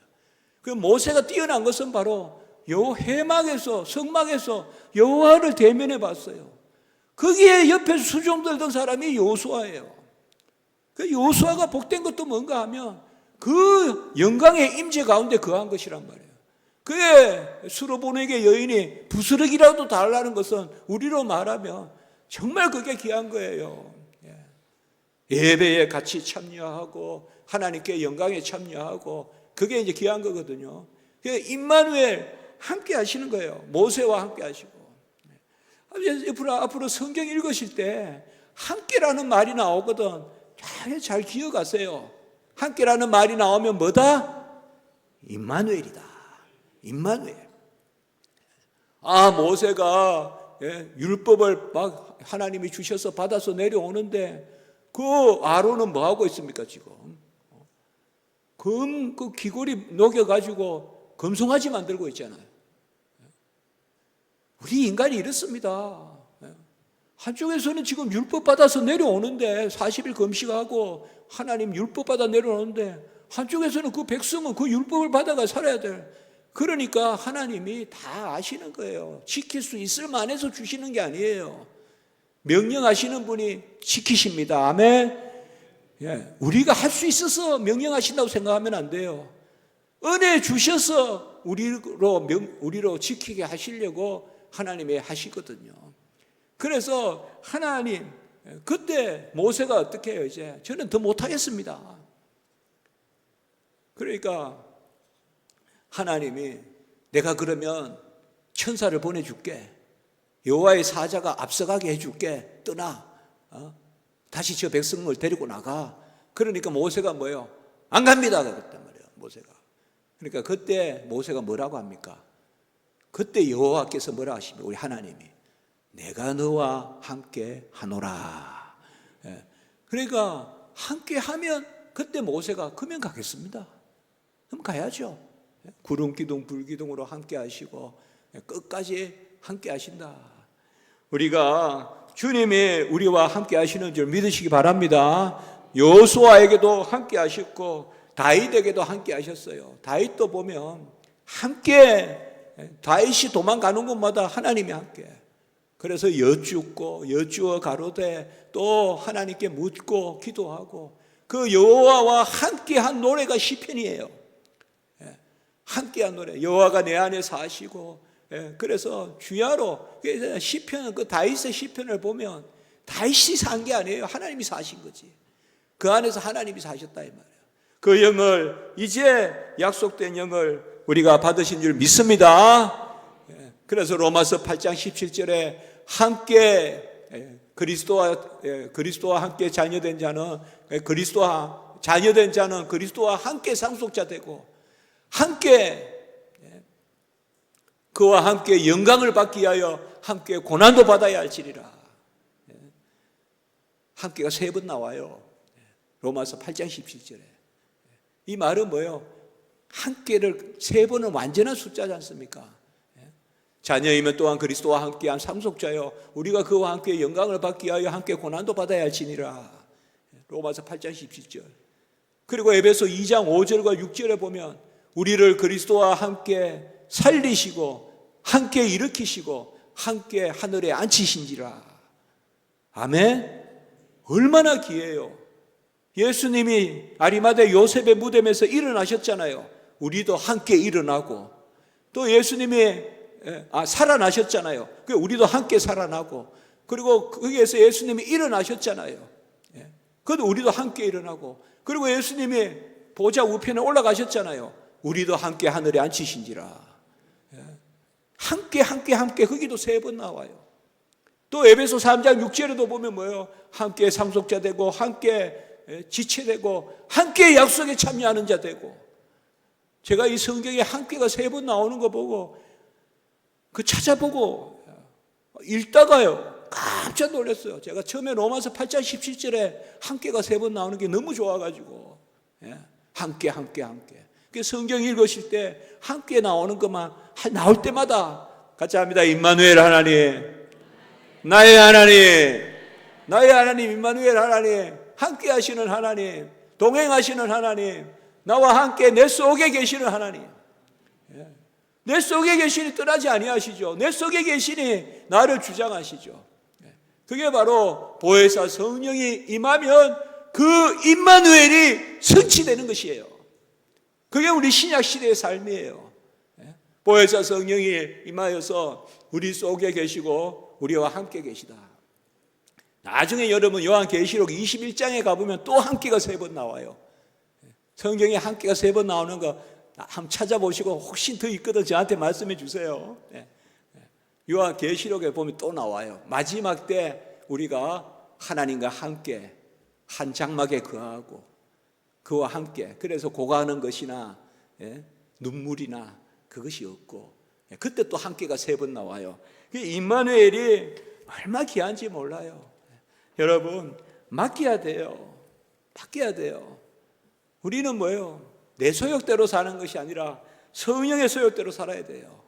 그 모세가 뛰어난 것은 바로 해막에서 성막에서 여호와를 대면해 봤어요. 거기에 옆에서 수종 들던 사람이 여호수아예요. 그 여호수아가 복된 것도 뭔가 하면 그 영광의 임재 가운데 거한 것이란 말이에요. 그의 수로보내게 여인이 부스러기라도 달라는 것은 우리로 말하면 정말 그게 귀한 거예요. 예배에 같이 참여하고 하나님께 영광에 참여하고 그게 이제 귀한 거거든요. 임마누엘 함께 하시는 거예요. 모세와 함께 하시고. 앞으로 성경 읽으실 때 함께라는 말이 나오거든. 잘 기억하세요. 함께라는 말이 나오면 뭐다? 임마누엘이다. 임마누엘. 모세가 율법을 막 하나님이 주셔서 받아서 내려오는데 그 아론은 뭐 하고 있습니까 지금? 그 귀걸이 녹여가지고 금송아지 만들고 있잖아요. 우리 인간이 이렇습니다. 한쪽에서는 지금 율법 받아서 내려오는데 40일 금식하고 하나님 율법 받아 내려오는데 한쪽에서는 그 백성은 그 율법을 받아가 살아야 돼. 그러니까 하나님이 다 아시는 거예요. 지킬 수 있을 만해서 주시는 게 아니에요. 명령하시는 분이 지키십니다. 아멘. 우리가 할 수 있어서 명령하신다고 생각하면 안 돼요. 은혜 주셔서 우리로 지키게 하시려고 하나님이 하시거든요. 그래서 하나님 그때 모세가 어떻게 해요? 이제 저는 더 못하겠습니다. 그러니까 하나님이 내가 그러면 천사를 보내줄게. 여호와의 사자가 앞서가게 해줄게. 떠나. 다시 저 백성을 데리고 나가. 그러니까 모세가 뭐예요? 안 갑니다. 그랬단 말이에요, 모세가. 그러니까 그때 모세가 뭐라고 합니까? 그때 여호와께서 뭐라 하십니까? 우리 하나님이 내가 너와 함께 하노라. 그러니까 함께 하면 그때 모세가 그러면 가겠습니다. 그럼 가야죠. 구름 기둥 불 기둥으로 함께 하시고 끝까지 함께 하신다. 우리가 주님이 우리와 함께 하시는 줄 믿으시기 바랍니다. 여호수아에게도 함께 하셨고 다윗에게도 함께 하셨어요. 다윗도 보면 함께, 다윗이 도망가는 곳마다 하나님이 함께. 그래서 여쭈어 가로되 또 하나님께 묻고 기도하고 그 여호와와 함께한 노래가 시편이에요. 함께한 노래. 여호와가 내 안에 사시고, 그래서 주야로 시편, 그 다윗의 시편을 보면 다윗이 산 게 아니에요. 하나님이 사신 거지. 그 안에서 하나님이 사셨다 이 말이에요. 그 영을, 이제 약속된 영을 우리가 받으신 줄 믿습니다. 그래서 로마서 8장 17절에 함께 그리스도와 함께 자녀된 자는 그리스도와 함께 상속자 되고 함께 그와 함께 영광을 받기 위하여 함께 고난도 받아야 할지니라. 함께가 3번 나와요. 로마서 8장 17절에. 이 말은 뭐예요? 함께를 3번은 완전한 숫자지 않습니까? 자녀이면 또한 그리스도와 함께한 상속자요 우리가 그와 함께 영광을 받기 위하여 함께 고난도 받아야 할지니라. 로마서 8장 17절. 그리고 에베소 2장 5절과 6절에 보면 우리를 그리스도와 함께 살리시고 함께 일으키시고 함께 하늘에 앉히신지라. 아멘. 얼마나 귀해요. 예수님이 아리마대 요셉의 무덤에서 일어나셨잖아요. 우리도 함께 일어나고, 또 예수님이 살아나셨잖아요. 우리도 함께 살아나고, 그리고 거기에서 예수님이 일어나셨잖아요. 그것도 우리도 함께 일어나고, 그리고 예수님이 보좌 우편에 올라가셨잖아요. 우리도 함께 하늘에 앉히신지라. 함께 거기도 3번 나와요. 또 에베소 3장 6절에도 보면 뭐예요? 함께 상속자 되고 함께 지체되고 함께 약속에 참여하는 자 되고. 제가 이 성경에 함께가 3번 나오는 거 보고 그 찾아보고 읽다가요 깜짝 놀랐어요. 제가 처음에 로마서 8장 17절에 함께가 3번 나오는 게 너무 좋아가지고 함께 성경 읽으실 때 함께 나오는 것만 나올 때마다 같이 합니다. 임마누엘 하나님, 나의 하나님 임마누엘 하나님, 함께 하시는 하나님, 동행하시는 하나님, 나와 함께 내 속에 계시는 하나님. 내 속에 계시니 떠나지 아니하시죠. 내 속에 계시니 나를 주장하시죠. 그게 바로 보혜사 성령이 임하면 그 임마누엘이 성취되는 것이에요. 그게 우리 신약시대의 삶이에요. 보혜사 성령이 임하여서 우리 속에 계시고 우리와 함께 계시다. 나중에 여러분 요한계시록 21장에 가보면 또 함께가 3번 나와요. 성경에 함께가 3번 나오는 거 한번 찾아보시고 혹시 더 있거든 저한테 말씀해 주세요. 요한계시록에 보면 또 나와요. 마지막 때 우리가 하나님과 함께 한 장막에 거하고 그와 함께, 그래서 고가하는 것이나 눈물이나 그것이 없고, 그때 또 함께가 3번 나와요. 임마누엘이 얼마나 귀한지 몰라요. 여러분 맡겨야 돼요. 우리는 뭐예요? 내 소욕대로 사는 것이 아니라 성령의 소욕대로 살아야 돼요.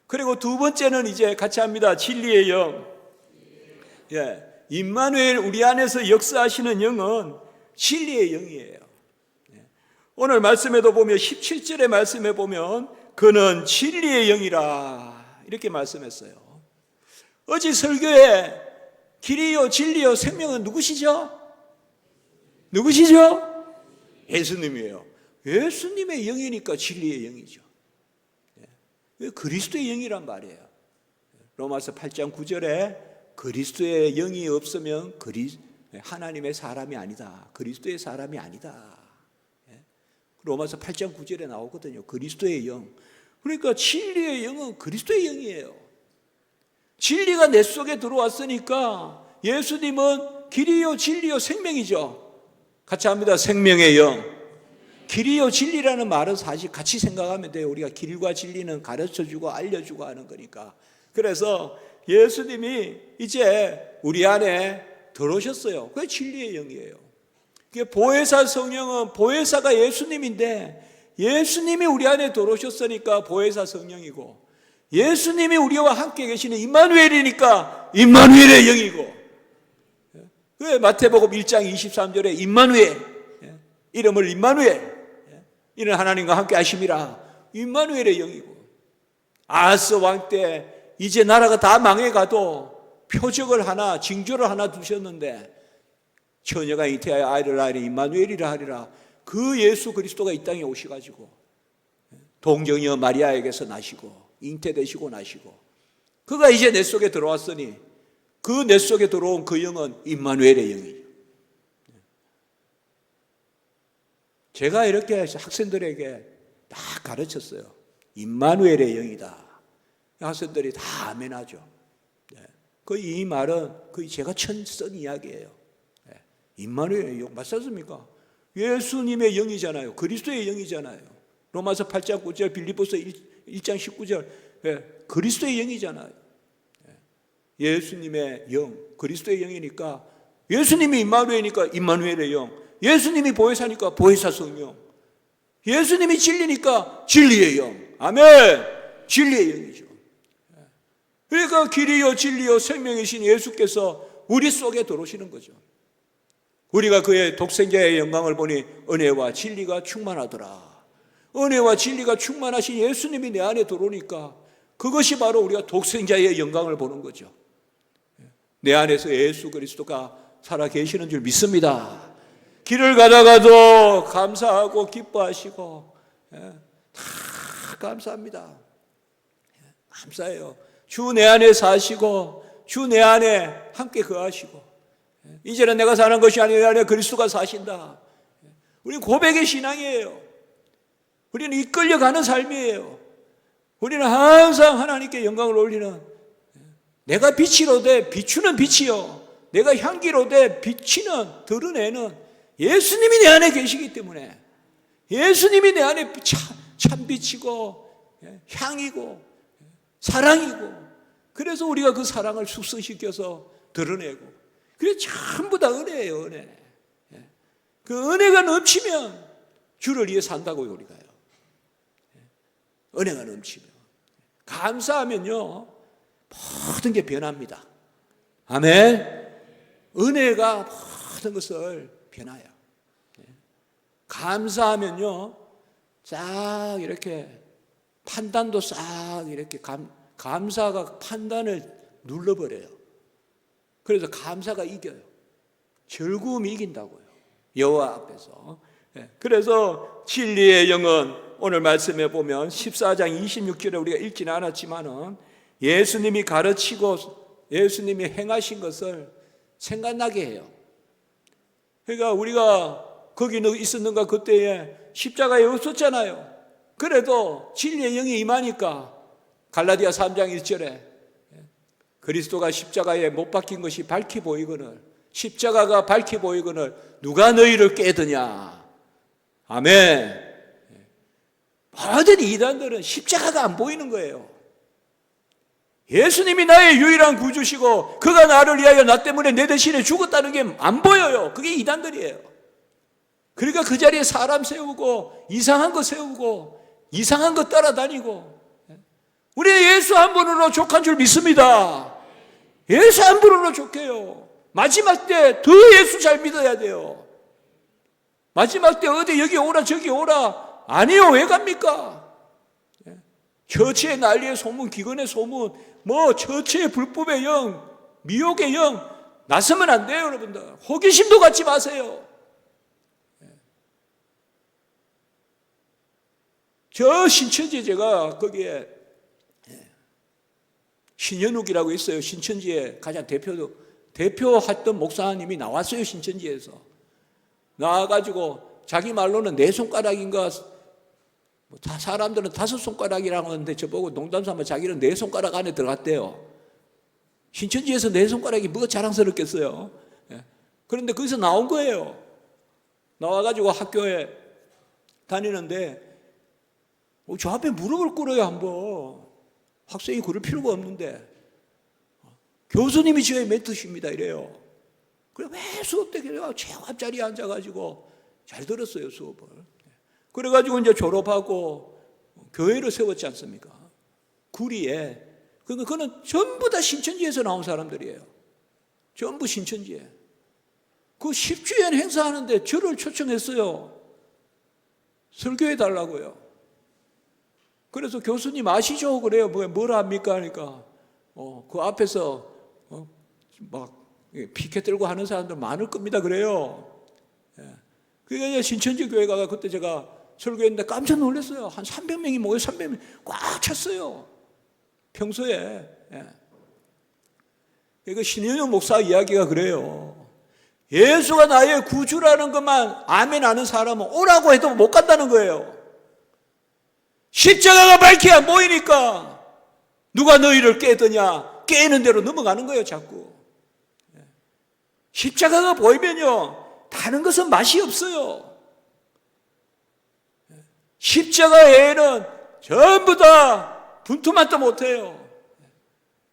그리고 2번째는 이제 같이 합니다. 진리의 영. 임마누엘, 우리 안에서 역사하시는 영은 진리의 영이에요. 오늘 말씀에도 보면 17절의 말씀에 보면 그는 진리의 영이라 이렇게 말씀했어요. 어제 설교에 길이요 진리요 생명은 누구시죠? 예수님이에요. 예수님의 영이니까 진리의 영이죠. 그리스도의 영이란 말이에요. 로마서 8장 9절에 그리스도의 영이 없으면 하나님의 사람이 아니다. 그리스도의 사람이 아니다. 로마서 8장 9절에 나오거든요. 그리스도의 영. 그러니까 진리의 영은 그리스도의 영이에요. 진리가 내 속에 들어왔으니까 예수님은 길이요 진리요 생명이죠. 같이 합니다. 생명의 영. 길이요 진리라는 말은 사실 같이 생각하면 돼요. 우리가 길과 진리는 가르쳐주고 알려주고 하는 거니까. 그래서 예수님이 이제 우리 안에 들어오셨어요. 그게 진리의 영이에요. 그게 보혜사 성령은, 보혜사가 예수님인데 예수님이 우리 안에 들어오셨으니까 보혜사 성령이고, 예수님이 우리와 함께 계시는 임마누엘이니까 임마누엘의 영이고, 왜 마태복음 1장 23절에 임마누엘, 이름을 임마누엘, 이는 하나님과 함께 하심이라, 임마누엘의 영이고, 아하스 왕 때 이제 나라가 다 망해가도 표적을 하나, 징조를 하나 두셨는데 처녀가 잉태하여 아이를 낳으리 임마누엘이라 하리라. 그 예수 그리스도가 이 땅에 오셔가지고 동정녀 마리아에게서 나시고 잉태되시고 나시고, 그가 이제 내 속에 들어왔으니 그 내 속에 들어온 그 영은 임마누엘의 영이에요. 제가 이렇게 학생들에게 다 가르쳤어요. 임마누엘의 영이다. 학생들이 다 아멘하죠. 이 말은 거의 제가 처음 쓴 이야기예요. 임마누엘의 영 맞습니까? 예수님의 영이잖아요. 그리스도의 영이잖아요. 로마서 8장 9절, 빌립보서 1장 19절, 그리스도의 영이잖아요. 예수님의 영, 그리스도의 영이니까, 예수님이 임마누엘이니까 임마누엘의 영, 예수님이 보혜사니까 보혜사 성령, 예수님이 진리니까 진리의 영. 아멘. 진리의 영이죠. 그러니까 길이요 진리요 생명이신 예수께서 우리 속에 들어오시는 거죠. 우리가 그의 독생자의 영광을 보니 은혜와 진리가 충만하더라. 은혜와 진리가 충만하신 예수님이 내 안에 들어오니까 그것이 바로 우리가 독생자의 영광을 보는 거죠. 내 안에서 예수 그리스도가 살아 계시는 줄 믿습니다. 길을 가다가도 감사하고 기뻐하시고, 다 감사합니다. 감사해요. 주 내 안에 사시고 주 내 안에 함께 거하시고, 이제는 내가 사는 것이 아니라 내 안에 그리스도가 사신다. 우리는 고백의 신앙이에요. 우리는 이끌려가는 삶이에요. 우리는 항상 하나님께 영광을 올리는, 내가 빛이로되 비추는 빛이요, 내가 향기로되 비치는, 드러내는 예수님이 내 안에 계시기 때문에, 예수님이 내 안에 참 빛이고 향이고 사랑이고, 그래서 우리가 그 사랑을 숙성시켜서 드러내고, 그게 전부 다 은혜예요. 은혜. 그 은혜가 넘치면 주를 위해 산다고요. 우리가요. 은혜가 넘치면, 감사하면요 모든 게 변합니다. 아멘. 은혜가 모든 것을 변화해요. 감사하면요 싹 이렇게 판단도 싹 이렇게 감사가 판단을 눌러버려요. 그래서 감사가 이겨요. 즐거움이 이긴다고요. 여호와 앞에서. 그래서 진리의 영은 오늘 말씀해 보면 14장 26절에 우리가 읽지는 않았지만은 예수님이 가르치고 예수님이 행하신 것을 생각나게 해요. 그러니까 우리가 거기 있었는가 그때에 십자가에 없었잖아요. 그래도 진리의 영이 임하니까 갈라디아 3장 1절에 그리스도가 십자가에 못 박힌 것이 밝히 보이거늘, 십자가가 밝히 보이거늘 누가 너희를 깨드냐. 아멘. 모든 이단들은 십자가가 안 보이는 거예요. 예수님이 나의 유일한 구주시고 그가 나를 위하여 나 때문에 내 대신에 죽었다는 게 안 보여요. 그게 이단들이에요. 그러니까 그 자리에 사람 세우고 이상한 거 세우고 이상한 거 따라다니고, 우리 예수 한 분으로 족한 줄 믿습니다. 예수 한 분으로 족해요. 마지막 때 더 예수 잘 믿어야 돼요. 마지막 때 어디 여기 오라 저기 오라 아니요. 왜 갑니까? 처치의 난리의 소문, 기근의 소문, 뭐 처치의 불법의 영, 미혹의 영 나서면 안 돼요. 여러분들 호기심도 갖지 마세요. 저 신천지에 제가 거기에 신현욱이라고 있어요. 신천지에 가장 대표했던 목사님이 나왔어요. 신천지에서 나와가지고 자기 말로는 네 손가락인가, 사람들은 다섯 손가락이라고 하는데 저보고 농담삼아 자기는 네 손가락 안에 들어갔대요. 신천지에서 네 손가락이 뭐가 자랑스럽겠어요. 그런데 거기서 나온 거예요. 나와가지고 학교에 다니는데 저 앞에 무릎을 꿇어요 한번. 학생이 그럴 필요가 없는데 교수님이 저의 멘토십니다 이래요. 그래 왜 수업 때 최고 앞자리에 앉아가지고 잘 들었어요 수업을. 그래가지고 이제 졸업하고 교회를 세웠지 않습니까? 구리에. 그러니까 그는 전부 다 신천지에서 나온 사람들이에요. 전부 신천지에. 그 10주년 행사하는데 저를 초청했어요. 설교해 달라고요. 그래서 교수님 아시죠? 그래요. 뭘 합니까? 하니까 그 앞에서 막 피켓 들고 하는 사람들 많을 겁니다. 그래요. 그게 신천지 교회가 그때 제가 설교했는데 깜짝 놀랐어요. 한 300명이 모여 300명 꽉 찼어요. 평소에. 그 신현영 목사 이야기가 그래요. 예수가 나의 구주라는 것만 아멘 하는 사람은 오라고 해도 못 간다는 거예요. 십자가가 밝히 안 보이니까 누가 너희를 깨드냐 깨는 대로 넘어가는 거예요 자꾸. 십자가가 보이면요 다른 것은 맛이 없어요. 십자가 외에는 전부 다 분투만도 못해요.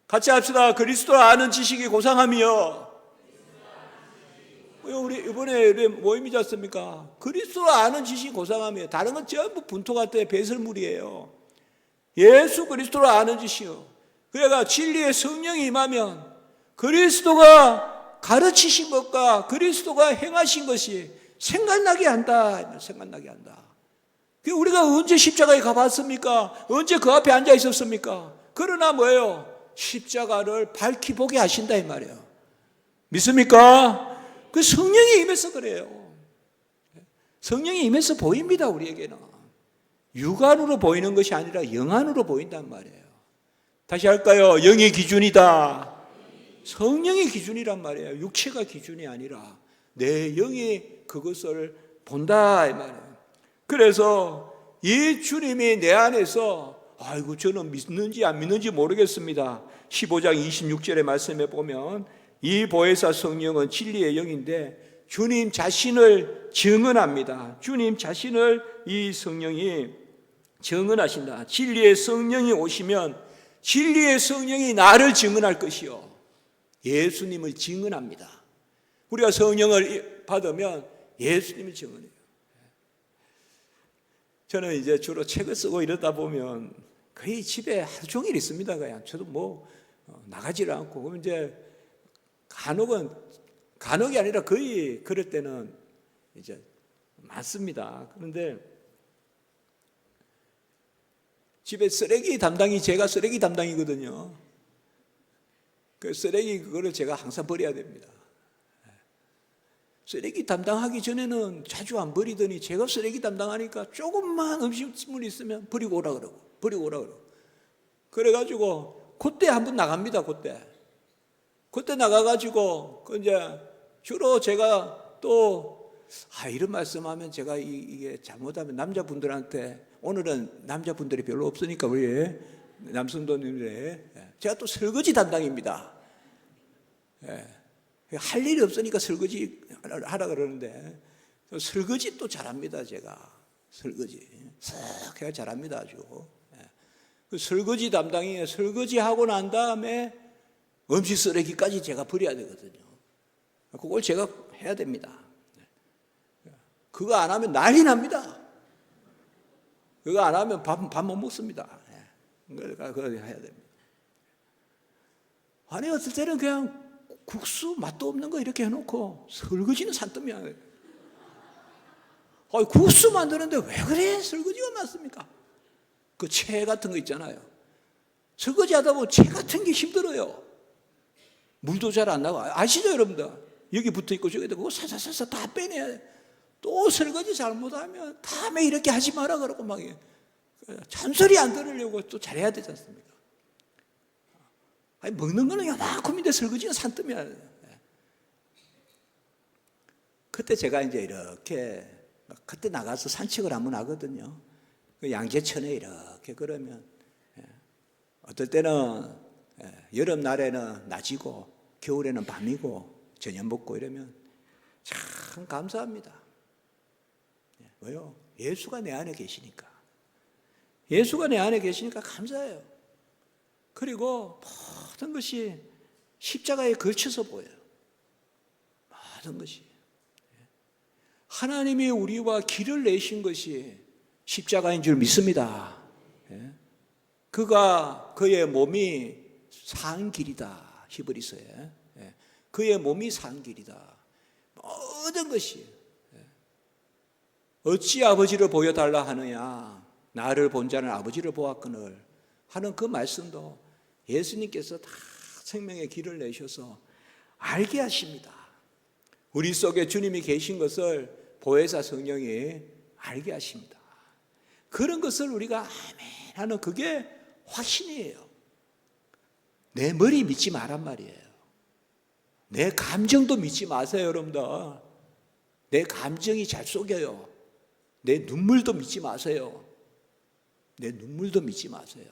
같이 합시다. 그리스도를 아는 지식이 고상함이요. 우리 이번에 모임이지 않습니까? 그리스도를 아는 지식이 고상함이에요. 다른 건 전부 분토 같아요. 배설물이에요. 예수 그리스도를 아는 지식이요. 그러니까 진리의 성령이 임하면 그리스도가 가르치신 것과 그리스도가 행하신 것이 생각나게 한다. 생각나게 한다. 우리가 언제 십자가에 가봤습니까? 언제 그 앞에 앉아 있었습니까? 그러나 뭐예요? 십자가를 밝히 보게 하신다 이 말이에요. 믿습니까? 그 성령이 임해서 그래요. 성령이 임해서 보입니다 우리에게는. 육안으로 보이는 것이 아니라 영안으로 보인단 말이에요. 다시 할까요? 영이 기준이다. 성령이 기준이란 말이에요. 육체가 기준이 아니라 내 영이 그것을 본다 이 말이에요. 그래서 이 주님이 내 안에서 아이고 저는 믿는지 안 믿는지 모르겠습니다. 15장 26절의 말씀에 보면 이 보혜사 성령은 진리의 영인데 주님 자신을 증언합니다. 주님 자신을 이 성령이 증언하신다. 진리의 성령이 오시면 진리의 성령이 나를 증언할 것이요. 예수님을 증언합니다. 우리가 성령을 받으면 예수님을 증언해요. 저는 이제 주로 책을 쓰고 이러다 보면 거의 집에 하루 종일 있습니다. 그냥 저도 나가지를 않고 그럼 이제 간혹이 아니라 거의 그럴 때는 이제 많습니다. 그런데 집에 쓰레기 담당이 제가 쓰레기 담당이거든요. 그 쓰레기 그거를 제가 항상 버려야 됩니다. 쓰레기 담당하기 전에는 자주 안 버리더니 제가 쓰레기 담당하니까 조금만 음식물이 있으면 버리고 오라 그러고 그래가지고 그때 한번 나갑니다. 그때 나가가지고 이제 주로 제가 또 이런 말씀하면 제가 이게 잘못하면 남자분들한테 오늘은 남자분들이 별로 없으니까 우리 남성도님들의 제가 또 설거지 담당입니다. 할 일이 없으니까 설거지 하라 그러는데 설거지 또 잘합니다. 제가 설거지 싹 해가 잘합니다. 아주 그 설거지 담당이 설거지 하고 난 다음에 음식 쓰레기까지 제가 버려야 되거든요. 그걸 제가 해야 됩니다. 그거 안 하면 난리 납니다. 그거 안 하면 밥 못 먹습니다. 그러니까 그거 해야 됩니다. 아니 어떨 때는 그냥 국수 맛도 없는 거 이렇게 해놓고 설거지는 산더미야. 국수 만드는데 왜 그래 설거지가 많습니까? 그 채 같은 거 있잖아요. 설거지 하다 보면 채 같은 게 힘들어요. 물도 잘 안 나고 아시죠 여러분들? 여기 붙어있고 저기다 그거 사사사사 다 빼내야 돼. 또 설거지 잘못하면 다음에 이렇게 하지 마라 그러고 막 잔소리 안 들으려고 또 잘해야 되지 않습니까? 먹는 거는 요만큼인데 설거지는 산더미야. 그때 제가 이제 이렇게 그때 나가서 산책을 한번 하거든요. 그 양재천에 이렇게 그러면 어떨 때는 여름날에는 낮이고 겨울에는 밤이고 저녁 먹고 이러면 참 감사합니다. 왜요? 예수가 내 안에 계시니까. 예수가 내 안에 계시니까 감사해요. 그리고 모든 것이 십자가에 걸쳐서 보여요. 모든 것이. 하나님이 우리와 길을 내신 것이 십자가인 줄 믿습니다. 그가 그의 몸이 산 길이다. 히브리서에. 그의 몸이 산 길이다. 모든 것이. 어찌 아버지를 보여달라 하느냐. 나를 본 자는 아버지를 보았거늘 하는 그 말씀도 예수님께서 다 생명의 길을 내셔서 알게 하십니다. 우리 속에 주님이 계신 것을 보혜사 성령이 알게 하십니다. 그런 것을 우리가 아멘 하는 그게 확신이에요. 내 머리 믿지 말란 말이에요. 내 감정도 믿지 마세요, 여러분들. 내 감정이 잘 속여요. 내 눈물도 믿지 마세요. 내 눈물도 믿지 마세요.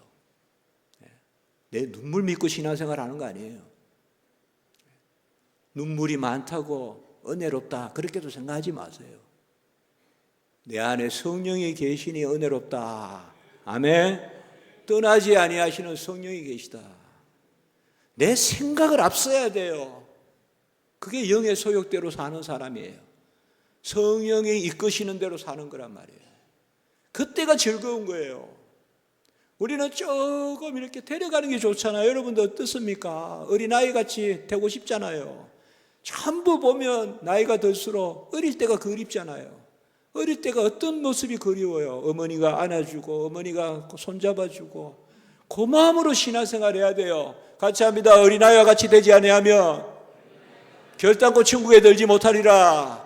내 눈물 믿고 신앙생활 하는 거 아니에요. 눈물이 많다고 은혜롭다 그렇게도 생각하지 마세요. 내 안에 성령이 계시니 은혜롭다. 아멘. 떠나지 아니하시는 성령이 계시다. 내 생각을 앞서야 돼요. 그게 영의 소욕대로 사는 사람이에요. 성령이 이끄시는 대로 사는 거란 말이에요. 그때가 즐거운 거예요. 우리는 조금 이렇게 데려가는 게 좋잖아요. 여러분도 어떻습니까? 어린아이같이 되고 싶잖아요. 전부 보면 나이가 들수록 어릴 때가 그립잖아요. 어릴 때가 어떤 모습이 그리워요. 어머니가 안아주고 어머니가 손잡아주고 그 마음으로 신앙생활 해야 돼요. 같이 합니다. 어린아이와 같이 되지 아니하면 결단코 천국에 들지 못하리라.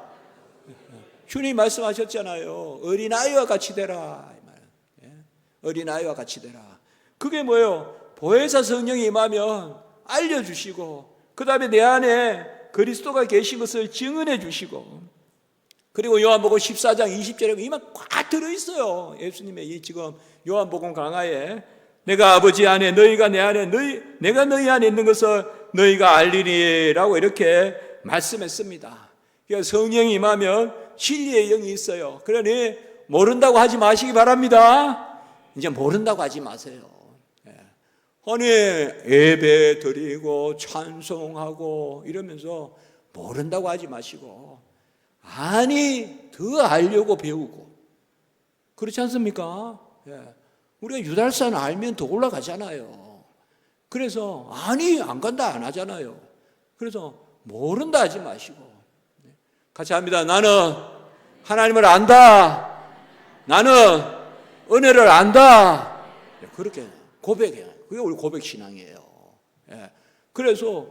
주님 말씀하셨잖아요. 어린아이와 같이 되라. 어린아이와 같이 되라. 그게 뭐예요? 보혜사 성령이 임하면 알려주시고 그 다음에 내 안에 그리스도가 계신 것을 증언해 주시고 그리고 요한복음 14장 20절에 이만 꽉 들어있어요. 예수님의 이 지금 요한복음 강화에 내가 아버지 안에 너희가 내 안에 내가 너희 안에 있는 것을 너희가 알리리라고 이렇게 말씀했습니다. 그러니까 성령이 임하면 진리의 영이 있어요. 그러니 모른다고 하지 마시기 바랍니다. 이제 모른다고 하지 마세요. 아니 예배 드리고 찬송하고 이러면서 모른다고 하지 마시고 아니 더 알려고 배우고 그렇지 않습니까? 우리가 유달산 알면 더 올라가잖아요. 그래서 아니 안 간다 안 하잖아요. 그래서 모른다 하지 마시고 같이 합니다. 나는 하나님을 안다. 나는 은혜를 안다. 그렇게 고백해요. 그게 우리 고백 신앙이에요. 그래서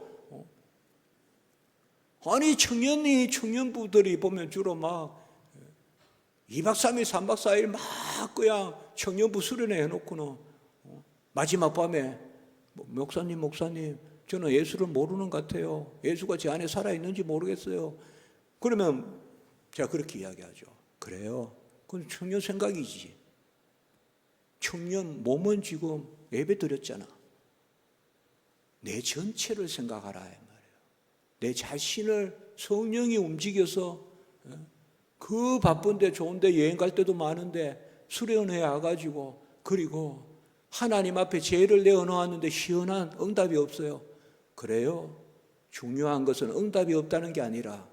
아니 청년부들이 보면 주로 막 2박 3일 3박 4일 막 그냥 청년부 수련회 해놓고는 마지막 밤에 목사님 저는 예수를 모르는 것 같아요. 예수가 제 안에 살아있는지 모르겠어요. 그러면 제가 그렇게 이야기하죠. 그래요. 그건 청년 생각이지. 청년 몸은 지금 예배 드렸잖아. 내 전체를 생각하라 이 말이에요. 내 자신을 성령이 움직여서 그 바쁜데 좋은데 여행 갈 때도 많은데 수련회 와가지고 그리고 하나님 앞에 죄를 내어놓았는데 시원한 응답이 없어요. 그래요. 중요한 것은 응답이 없다는 게 아니라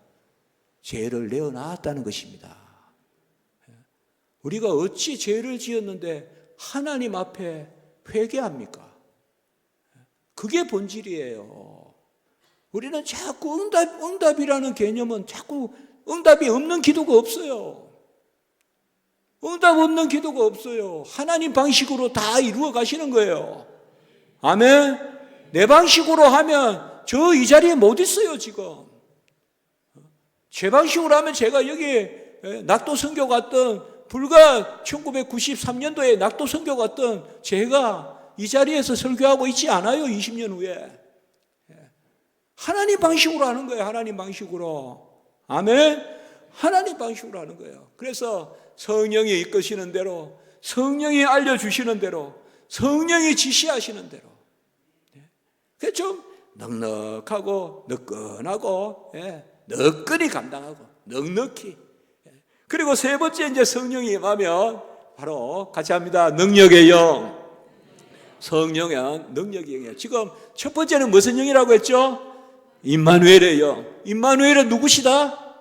죄를 내어놨다는 것입니다. 우리가 어찌 죄를 지었는데 하나님 앞에 회개합니까? 그게 본질이에요. 우리는 자꾸 응답이라는 개념은 자꾸 응답이 없는 기도가 없어요. 응답 없는 기도가 없어요. 하나님 방식으로 다 이루어 가시는 거예요. 아멘. 내 방식으로 하면 저 이 자리에 못 있어요 지금. 제 방식으로 하면 제가 여기 낙도 선교 갔던 불과 1993년도에 낙도 선교 갔던 제가 이 자리에서 설교하고 있지 않아요. 20년 후에. 하나님 방식으로 하는 거예요. 하나님 방식으로. 아멘. 하나님 방식으로 하는 거예요. 그래서 성령이 이끄시는 대로, 성령이 알려주시는 대로, 성령이 지시하시는 대로. 그래서 좀 넉넉하고 너끈하고 너끈히 감당하고 넉넉히. 그리고 세 번째 이제 성령이 임하면 바로 같이 합니다. 능력의 영. 성령은 능력의 영이에요. 지금 첫 번째는 무슨 영이라고 했죠? 임마누엘의 영. 임마누엘은 누구시다?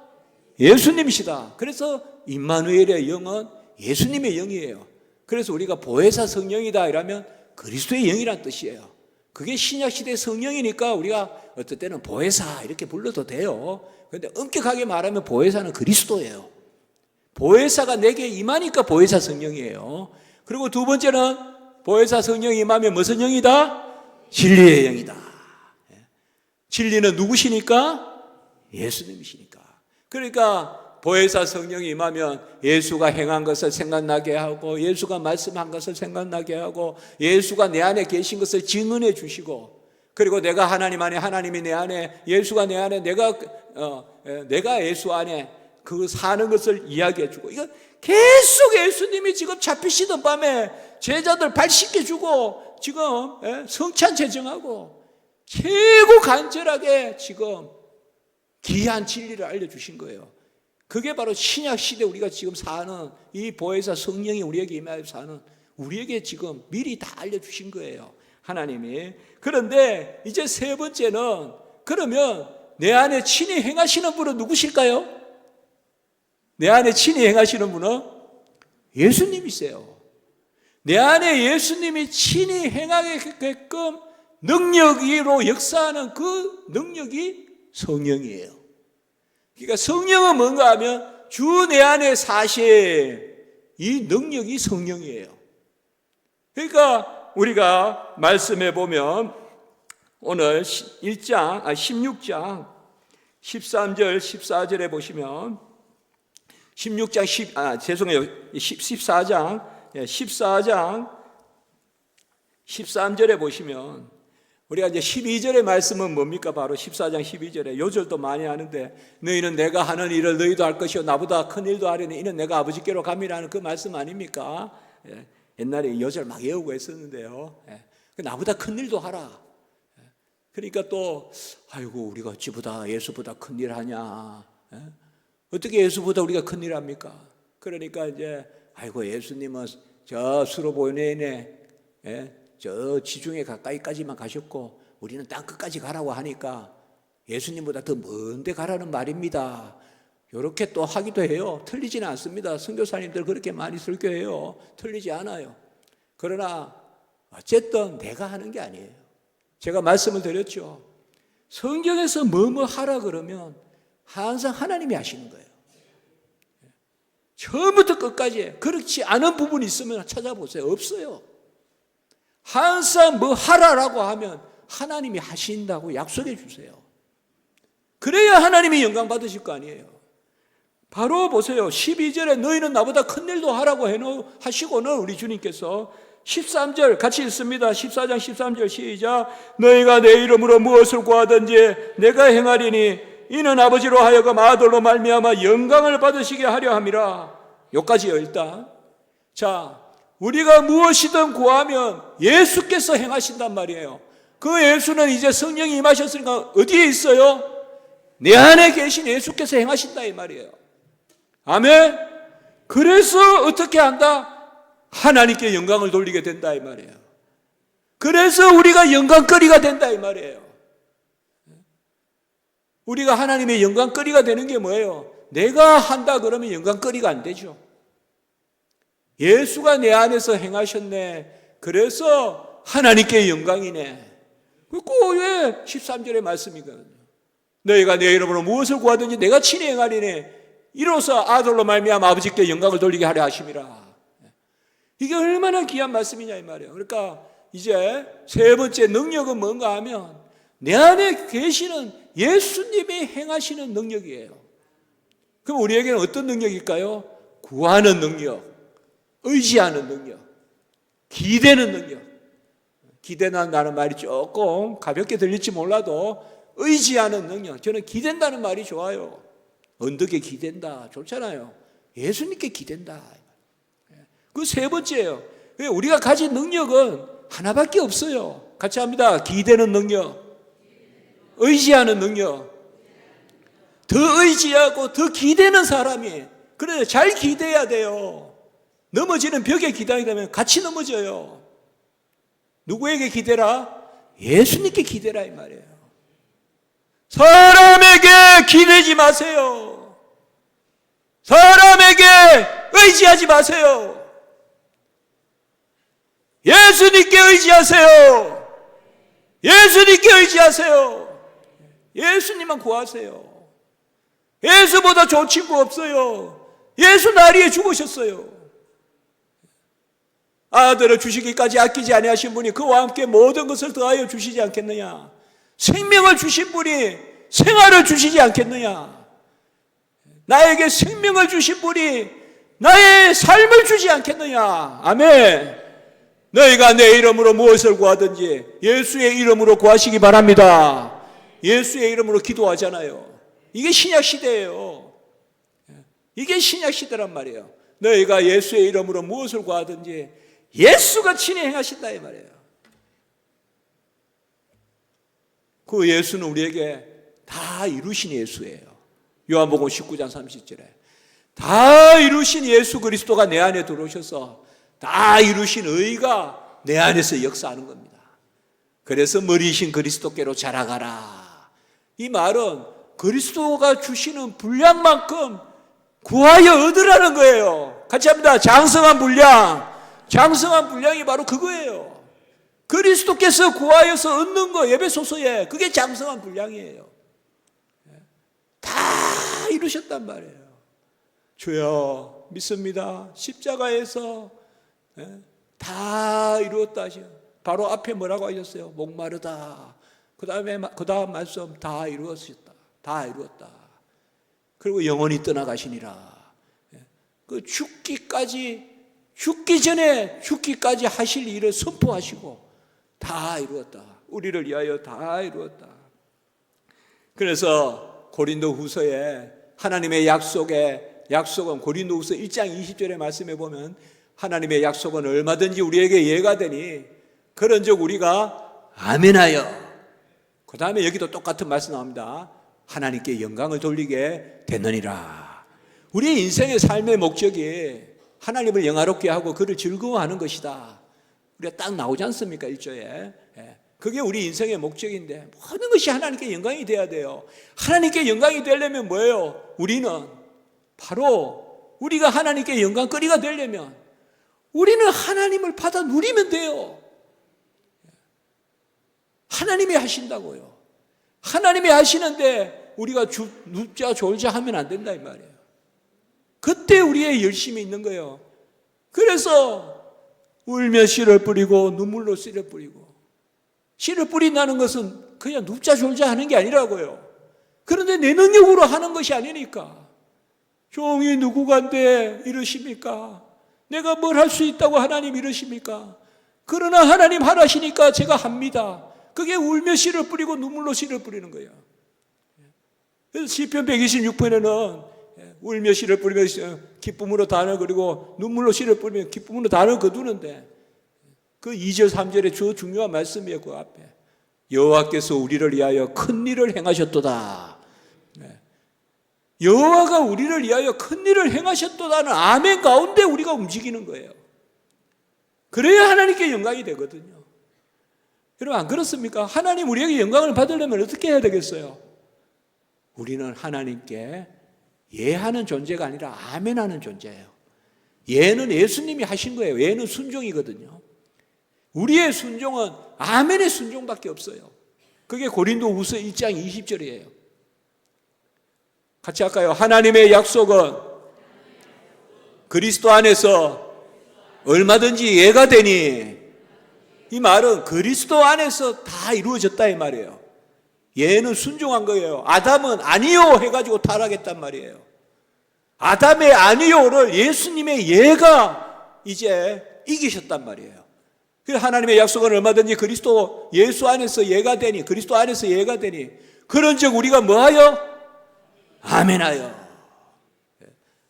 예수님이시다. 그래서 임마누엘의 영은 예수님의 영이에요. 그래서 우리가 보혜사 성령이다 이러면 그리스도의 영이란 뜻이에요. 그게 신약시대 성령이니까 우리가 어떨 때는 보혜사 이렇게 불러도 돼요. 그런데 엄격하게 말하면 보혜사는 그리스도예요. 보혜사가 내게 임하니까 보혜사 성령이에요. 그리고 두 번째는 보혜사 성령이 임하면 무슨 영이다? 진리의 영이다. 진리는 누구시니까? 예수님이시니까. 그러니까 보혜사 성령이 임하면 예수가 행한 것을 생각나게 하고, 예수가 말씀한 것을 생각나게 하고, 예수가 내 안에 계신 것을 증언해 주시고, 그리고 내가 하나님 안에, 하나님이 내 안에, 예수가 내 안에, 내가 예수 안에 그 사는 것을 이야기해 주고, 이거 계속 예수님이 지금 잡히시던 밤에 제자들 발 씻겨주고 지금 성찬 제정하고 최고 간절하게 지금 귀한 진리를 알려주신 거예요. 그게 바로 신약시대 우리가 지금 사는 이 보혜사 성령이 우리에게 임하여 사는, 우리에게 지금 미리 다 알려주신 거예요, 하나님이. 그런데 이제 세 번째는, 그러면 내 안에 친히 행하시는 분은 누구실까요? 내 안에 친히 행하시는 분은 예수님이세요. 내 안에 예수님이 친히 행하게끔 능력으로 역사하는 그 능력이 성령이에요. 그러니까 성령은 뭔가 하면 주 내 안에 사실, 이 능력이 성령이에요. 그러니까 우리가 말씀해 보면 오늘 16장 13절 14절에 보시면 14장 13절에 보시면 우리가 이제 12절의 말씀은 뭡니까? 바로 14장 12절에 요절도 많이 하는데, 너희는 내가 하는 일을 너희도 할 것이요 나보다 큰 일도 하려니 이는 내가 아버지께로 감이라는 그 말씀 아닙니까? 옛날에 요절 막 외우고 했었는데요. 나보다 큰 일도 하라. 그러니까 또 아이고 우리가 어찌보다 예수보다 큰 일 하냐? 어떻게 예수보다 우리가 큰 일 합니까? 그러니까 이제 아이고 예수님은 저 수로보내네, 저 지중해 가까이까지만 가셨고 우리는 땅 끝까지 가라고 하니까 예수님보다 더 먼데 가라는 말입니다. 이렇게 또 하기도 해요. 틀리지는 않습니다. 선교사님들 그렇게 많이 설교해요. 틀리지 않아요. 그러나 어쨌든 내가 하는 게 아니에요. 제가 말씀을 드렸죠. 성경에서 뭐뭐 하라 그러면 항상 하나님이 하시는 거예요. 처음부터 끝까지. 그렇지 않은 부분이 있으면 찾아보세요. 없어요. 항상 뭐 하라라고 하면 하나님이 하신다고 약속해 주세요. 그래야 하나님이 영광 받으실 거 아니에요. 바로 보세요. 12절에 너희는 나보다 큰 일도 하라고 하시고는 우리 주님께서 13절 같이 읽습니다. 14장 13절 시작. 너희가 내 이름으로 무엇을 구하든지 내가 행하리니 이는 아버지로 하여금 아들로 말미암아 영광을 받으시게 하려 함이라. 여기까지요 일단. 자, 우리가 무엇이든 구하면 예수께서 행하신단 말이에요. 그 예수는 이제 성령이 임하셨으니까 어디에 있어요? 내 안에 계신 예수께서 행하신다 이 말이에요. 아멘. 그래서 어떻게 한다? 하나님께 영광을 돌리게 된다 이 말이에요. 그래서 우리가 영광거리가 된다 이 말이에요. 우리가 하나님의 영광거리가 되는 게 뭐예요? 내가 한다 그러면 영광거리가 안 되죠. 예수가 내 안에서 행하셨네. 그래서 하나님께 영광이네. 꼭 왜 13절의 말씀이거든요. 너희가 내 이름으로 무엇을 구하든지 내가 친히 행하리네. 이로써 아들로 말미암아 아버지께 영광을 돌리게 하려 하심이라. 이게 얼마나 귀한 말씀이냐 이 말이에요. 그러니까 이제 세 번째 능력은 뭔가 하면 내 안에 계시는 예수님이 행하시는 능력이에요. 그럼 우리에게는 어떤 능력일까요? 구하는 능력, 의지하는 능력, 기대는 능력. 기대한다는 말이 조금 가볍게 들릴지 몰라도 의지하는 능력. 저는 기댄다는 말이 좋아요. 언덕에 기댄다 좋잖아요. 예수님께 기댄다. 그 세 번째예요. 우리가 가진 능력은 하나밖에 없어요. 같이 합니다. 기대는 능력, 의지하는 능력. 더 의지하고 더 기대는 사람이 그런데 잘 기대야 돼요. 넘어지는 벽에 기대하게 되면 같이 넘어져요. 누구에게 기대라? 예수님께 기대라 이 말이에요. 사람에게 기대지 마세요. 사람에게 의지하지 마세요. 예수님께 의지하세요. 예수님께 의지하세요. 예수님만 구하세요. 예수보다 좋은 친구 없어요. 예수 나리에 죽으셨어요. 아들을 주시기까지 아끼지 아니하신 분이 그와 함께 모든 것을 더하여 주시지 않겠느냐. 생명을 주신 분이 생활을 주시지 않겠느냐. 나에게 생명을 주신 분이 나의 삶을 주지 않겠느냐. 아멘. 너희가 내 이름으로 무엇을 구하든지 예수의 이름으로 구하시기 바랍니다. 예수의 이름으로 기도하잖아요. 이게 신약 시대예요. 이게 신약 시대란 말이에요. 너희가 예수의 이름으로 무엇을 구하든지 예수가 친히 행하신다 이 말이에요. 그 예수는 우리에게 다 이루신 예수예요. 요한복음 19장 30절에 다 이루신 예수 그리스도가 내 안에 들어오셔서 다 이루신 의가 내 안에서 역사하는 겁니다. 그래서 머리이신 그리스도께로 자라가라. 이 말은 그리스도가 주시는 분량만큼 구하여 얻으라는 거예요. 같이 합니다. 장성한 분량. 장성한 분량이 바로 그거예요. 그리스도께서 구하여서 얻는 거 에베소서에 그게 장성한 분량이에요. 다 이루셨단 말이에요. 주여 믿습니다. 십자가에서 다 이루었다 하셔. 바로 앞에 뭐라고 하셨어요? 목마르다. 그 다음 말씀 다 이루었다. 다 이루었다. 그리고 영원히 떠나가시니라. 그 죽기 전에 죽기까지 하실 일을 선포하시고 다 이루었다. 우리를 위하여 다 이루었다. 그래서 고린도 후서에 하나님의 약속은 고린도 후서 1장 20절의 말씀에 보면 하나님의 약속은 얼마든지 우리에게 예가 되니 그런즉 우리가 아멘하여. 그 다음에 여기도 똑같은 말씀 나옵니다. 하나님께 영광을 돌리게 되느니라. 우리 인생의 삶의 목적이 하나님을 영화롭게 하고 그를 즐거워하는 것이다. 우리가 딱 나오지 않습니까? 1조에. 그게 우리 인생의 목적인데 모든 것이 하나님께 영광이 돼야 돼요. 하나님께 영광이 되려면 뭐예요? 우리는 바로 우리가 하나님께 영광거리가 되려면 우리는 하나님을 받아 누리면 돼요. 하나님이 하신다고요. 하나님이 하시는데 우리가 눕자 졸자 하면 안 된다 이 말이에요. 그때 우리의 열심이 있는 거예요. 그래서 울며 씨를 뿌리고 눈물로 씨를 뿌리고, 씨를 뿌린다는 것은 그냥 눕자 졸자 하는 게 아니라고요. 그런데 내 능력으로 하는 것이 아니니까. 종이 누구간데 이러십니까? 내가 뭘 할 수 있다고 하나님 이러십니까? 그러나 하나님 하라시니까 제가 합니다. 그게 울며 씨를 뿌리고 눈물로 씨를 뿌리는 거예요. 그래서 시편 126편에는 울며 씨를 뿌리며 기쁨으로 단을 그리고 눈물로 씨를 뿌리며 기쁨으로 단을 거두는데 그 2절 3절에 저 중요한 말씀이에요. 그 앞에 여호와께서 우리를 위하여 큰 일을 행하셨도다. 여호와가 우리를 위하여 큰 일을 행하셨도다는 아멘 가운데 우리가 움직이는 거예요. 그래야 하나님께 영광이 되거든요. 여러분 안 그렇습니까? 하나님 우리에게 영광을 받으려면 어떻게 해야 되겠어요? 우리는 하나님께 예하는 존재가 아니라 아멘하는 존재예요. 예는 예수님이 하신 거예요. 예는 순종이거든요. 우리의 순종은 아멘의 순종밖에 없어요. 그게 고린도 후서 1장 20절이에요. 같이 할까요? 하나님의 약속은 그리스도 안에서 얼마든지 예가 되니, 이 말은 그리스도 안에서 다 이루어졌다 이 말이에요. 예는 순종한 거예요. 아담은 아니요 해가지고 타락했단 말이에요. 아담의 아니요를 예수님의 예가 이제 이기셨단 말이에요. 그래서 하나님의 약속은 얼마든지 그리스도 예수 안에서 예가 되니, 그리스도 안에서 예가 되니 그런즉 우리가 뭐하여? 아멘하여.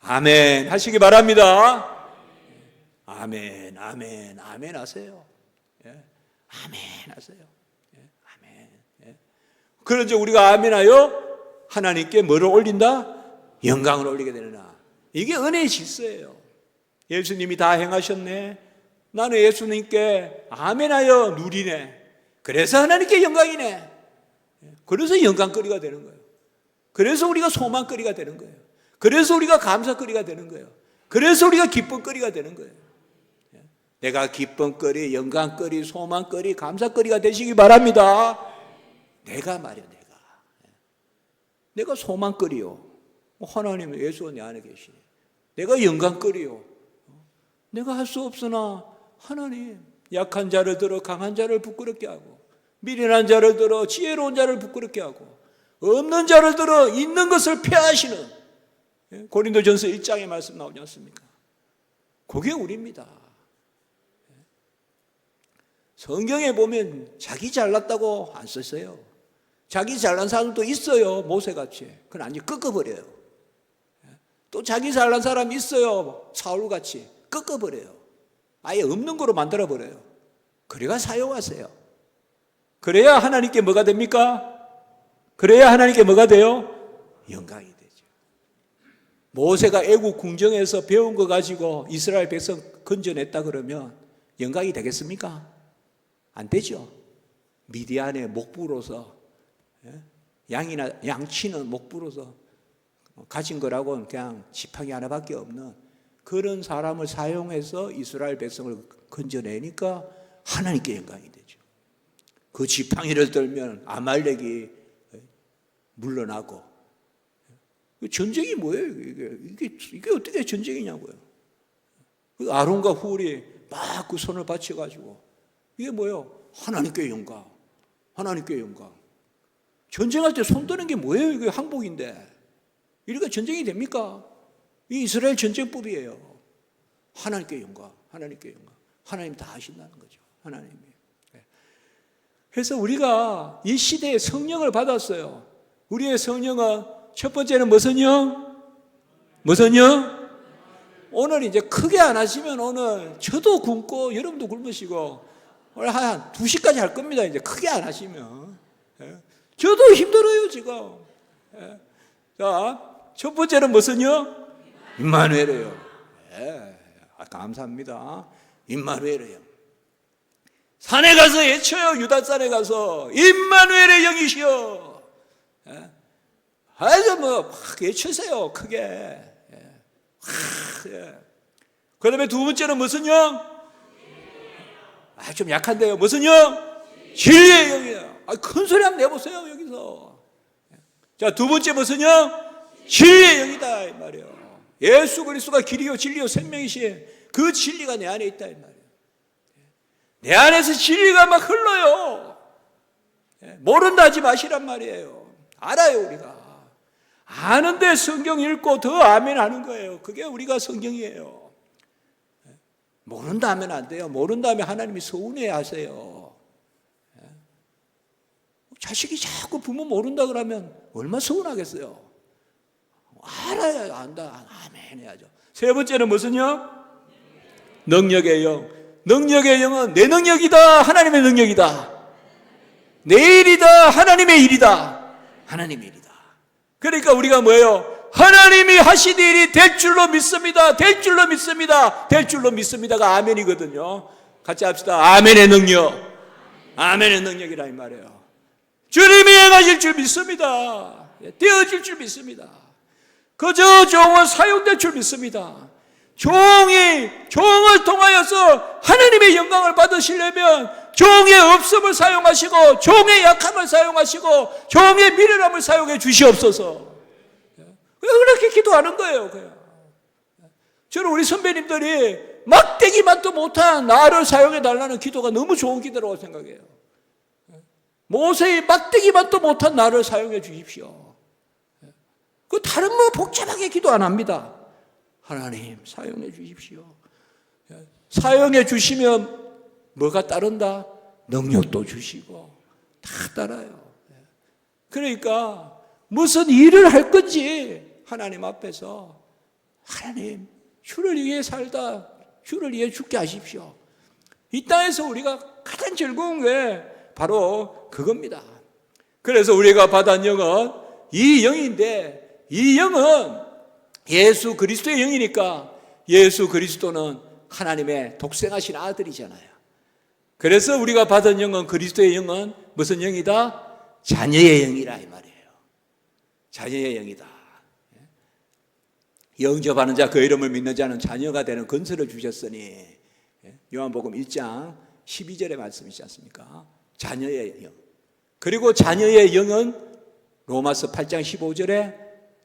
아멘 하시기 바랍니다. 아멘, 아멘, 아멘 하세요. 아멘 하세요. 아멘. 그런즉 우리가 아멘하여 하나님께 뭐를 올린다? 영광을 올리게 되느냐. 이게 은혜의 질서예요. 예수님이 다 행하셨네. 나는 예수님께 아멘하여 누리네. 그래서 하나님께 영광이네. 그래서 영광거리가 되는 거예요. 그래서 우리가 소망거리가 되는 거예요. 그래서 우리가 감사거리가 되는 거예요. 그래서 우리가 기쁨거리가 되는 거예요. 내가 기쁨거리, 영광거리, 소망거리, 감사거리가 되시기 바랍니다. 내가 말이야, 내가 소망거리요. 하나님은 예수가 내 안에 계시네. 내가 영광거리요. 내가 할 수 없으나 하나님, 약한 자를 들어 강한 자를 부끄럽게 하고, 미련한 자를 들어 지혜로운 자를 부끄럽게 하고, 없는 자를 들어 있는 것을 폐하시는, 고린도전서 1장의 말씀 나오지 않습니까? 그게 우리입니다. 성경에 보면 자기 잘났다고 안 썼어요. 자기 잘난 사람도 있어요. 모세같이. 그건 아니 꺾어버려요. 또 자기 잘난 사람 있어요. 사울같이 꺾어버려요. 아예 없는 거로 만들어버려요. 그래야 사용하세요. 그래야 하나님께 뭐가 됩니까? 그래야 하나님께 뭐가 돼요? 영광이 되죠. 모세가 애국 궁정에서 배운 거 가지고 이스라엘 백성 건져냈다 그러면 영광이 되겠습니까? 안 되죠. 미디안의 목부로서, 양이나 양치는 목부로서 가진 거라고는 그냥 지팡이 하나밖에 없는 그런 사람을 사용해서 이스라엘 백성을 건져내니까 하나님께 영광이 되죠. 그 지팡이를 들면 아말렉이 물러나고. 전쟁이 뭐예요? 이게 어떻게 전쟁이냐고요. 아론과 훌이 막 그 손을 받쳐가지고 이게 뭐예요? 하나님께 영광, 하나님께 영광. 전쟁할 때 손 드는 게 뭐예요? 이게 항복인데 이렇게 전쟁이 됩니까? 이 이스라엘 전쟁법이에요. 하나님께 영광, 하나님께 영광. 하나님 다 하신다는 거죠. 하나님이. 그래서 우리가 이 시대에 성령을 받았어요. 우리의 성령은 첫 번째는 무슨 영? 무슨 영? 오늘 이제 크게 안 하시면 오늘 저도 굶고 여러분도 굶으시고 오늘 한 2시까지 할 겁니다. 이제 크게 안 하시면. 저도 힘들어요 지금. 자, 첫 번째는 무슨 영? 임마누엘이에요. 감사합니다. 임마누엘이에요. 산에 가서 외쳐요. 유다산에 가서 임마누엘의 영이시여. 아주 뭐 막 외치세요. 크게. 그 다음에 두 번째는 무슨 영? 좀 약한데요. 무슨 영? 진리의 영이에요. 큰 소리 한번 내보세요. 여기서. 자, 두 번째 무슨 영? 진리의 영이다 이 말이에요. 예수 그리스도가 길이요 진리요 생명이신 그 진리가 내 안에 있다 이 말이에요. 내 안에서 진리가 막 흘러요. 모른다 하지 마시란 말이에요. 알아요 우리가. 아는데 성경 읽고 더 아멘 하는 거예요. 그게 우리가 성경이에요. 모른다 하면 안 돼요. 모른다 하면 하나님이 서운해 하세요. 자식이 자꾸 부모 모른다 그러면 얼마나 서운하겠어요. 알아야 안다. 아멘 해야죠. 세 번째는 무슨 영? 능력의 영. 능력의 영은 내 능력이다. 하나님의 능력이다. 내 일이다. 하나님의 일이다. 하나님의 일이다. 그러니까 우리가 뭐예요? 하나님이 하신 일이 될 줄로 믿습니다. 될 줄로 믿습니다. 될 줄로 믿습니다가 아멘이거든요. 같이 합시다. 아멘의 능력. 아멘의 능력이라 이 말이에요. 주님이 행하실 줄 믿습니다. 되어질 줄 믿습니다. 그저 종은 사용될 줄 믿습니다. 종을 통하여서 하나님의 영광을 받으시려면 종의 없음을 사용하시고 종의 약함을 사용하시고 종의 미련함을 사용해 주시옵소서. 그렇게 기도하는 거예요. 저는 우리 선배님들이 막대기만도 못한 나를 사용해 달라는 기도가 너무 좋은 기도라고 생각해요. 모세의 막대기만도 못한 나를 사용해 주십시오. 그 다른 뭐 복잡하게 기도 안 합니다. 하나님 사용해 주십시오. 사용해 주시면 뭐가 따른다? 능력도 주시고 다 따라요. 그러니까 무슨 일을 할 건지 하나님 앞에서 하나님 주를 위해 살다 주를 위해 죽게 하십시오. 이 땅에서 우리가 가장 즐거운 게 바로 그겁니다. 그래서 우리가 받은 영은 이 영인데 이 영은 예수 그리스도의 영이니까 예수 그리스도는 하나님의 독생하신 아들이잖아요. 그래서 우리가 받은 영은, 그리스도의 영은 무슨 영이다? 자녀의 영이라 이 말이에요. 자녀의 영이다. 영접하는 자, 그 이름을 믿는 자는 자녀가 되는 건설을 주셨으니, 요한복음 1장 12절의 말씀 있지 않습니까? 자녀의 영. 그리고 자녀의 영은 로마서 8장 15절에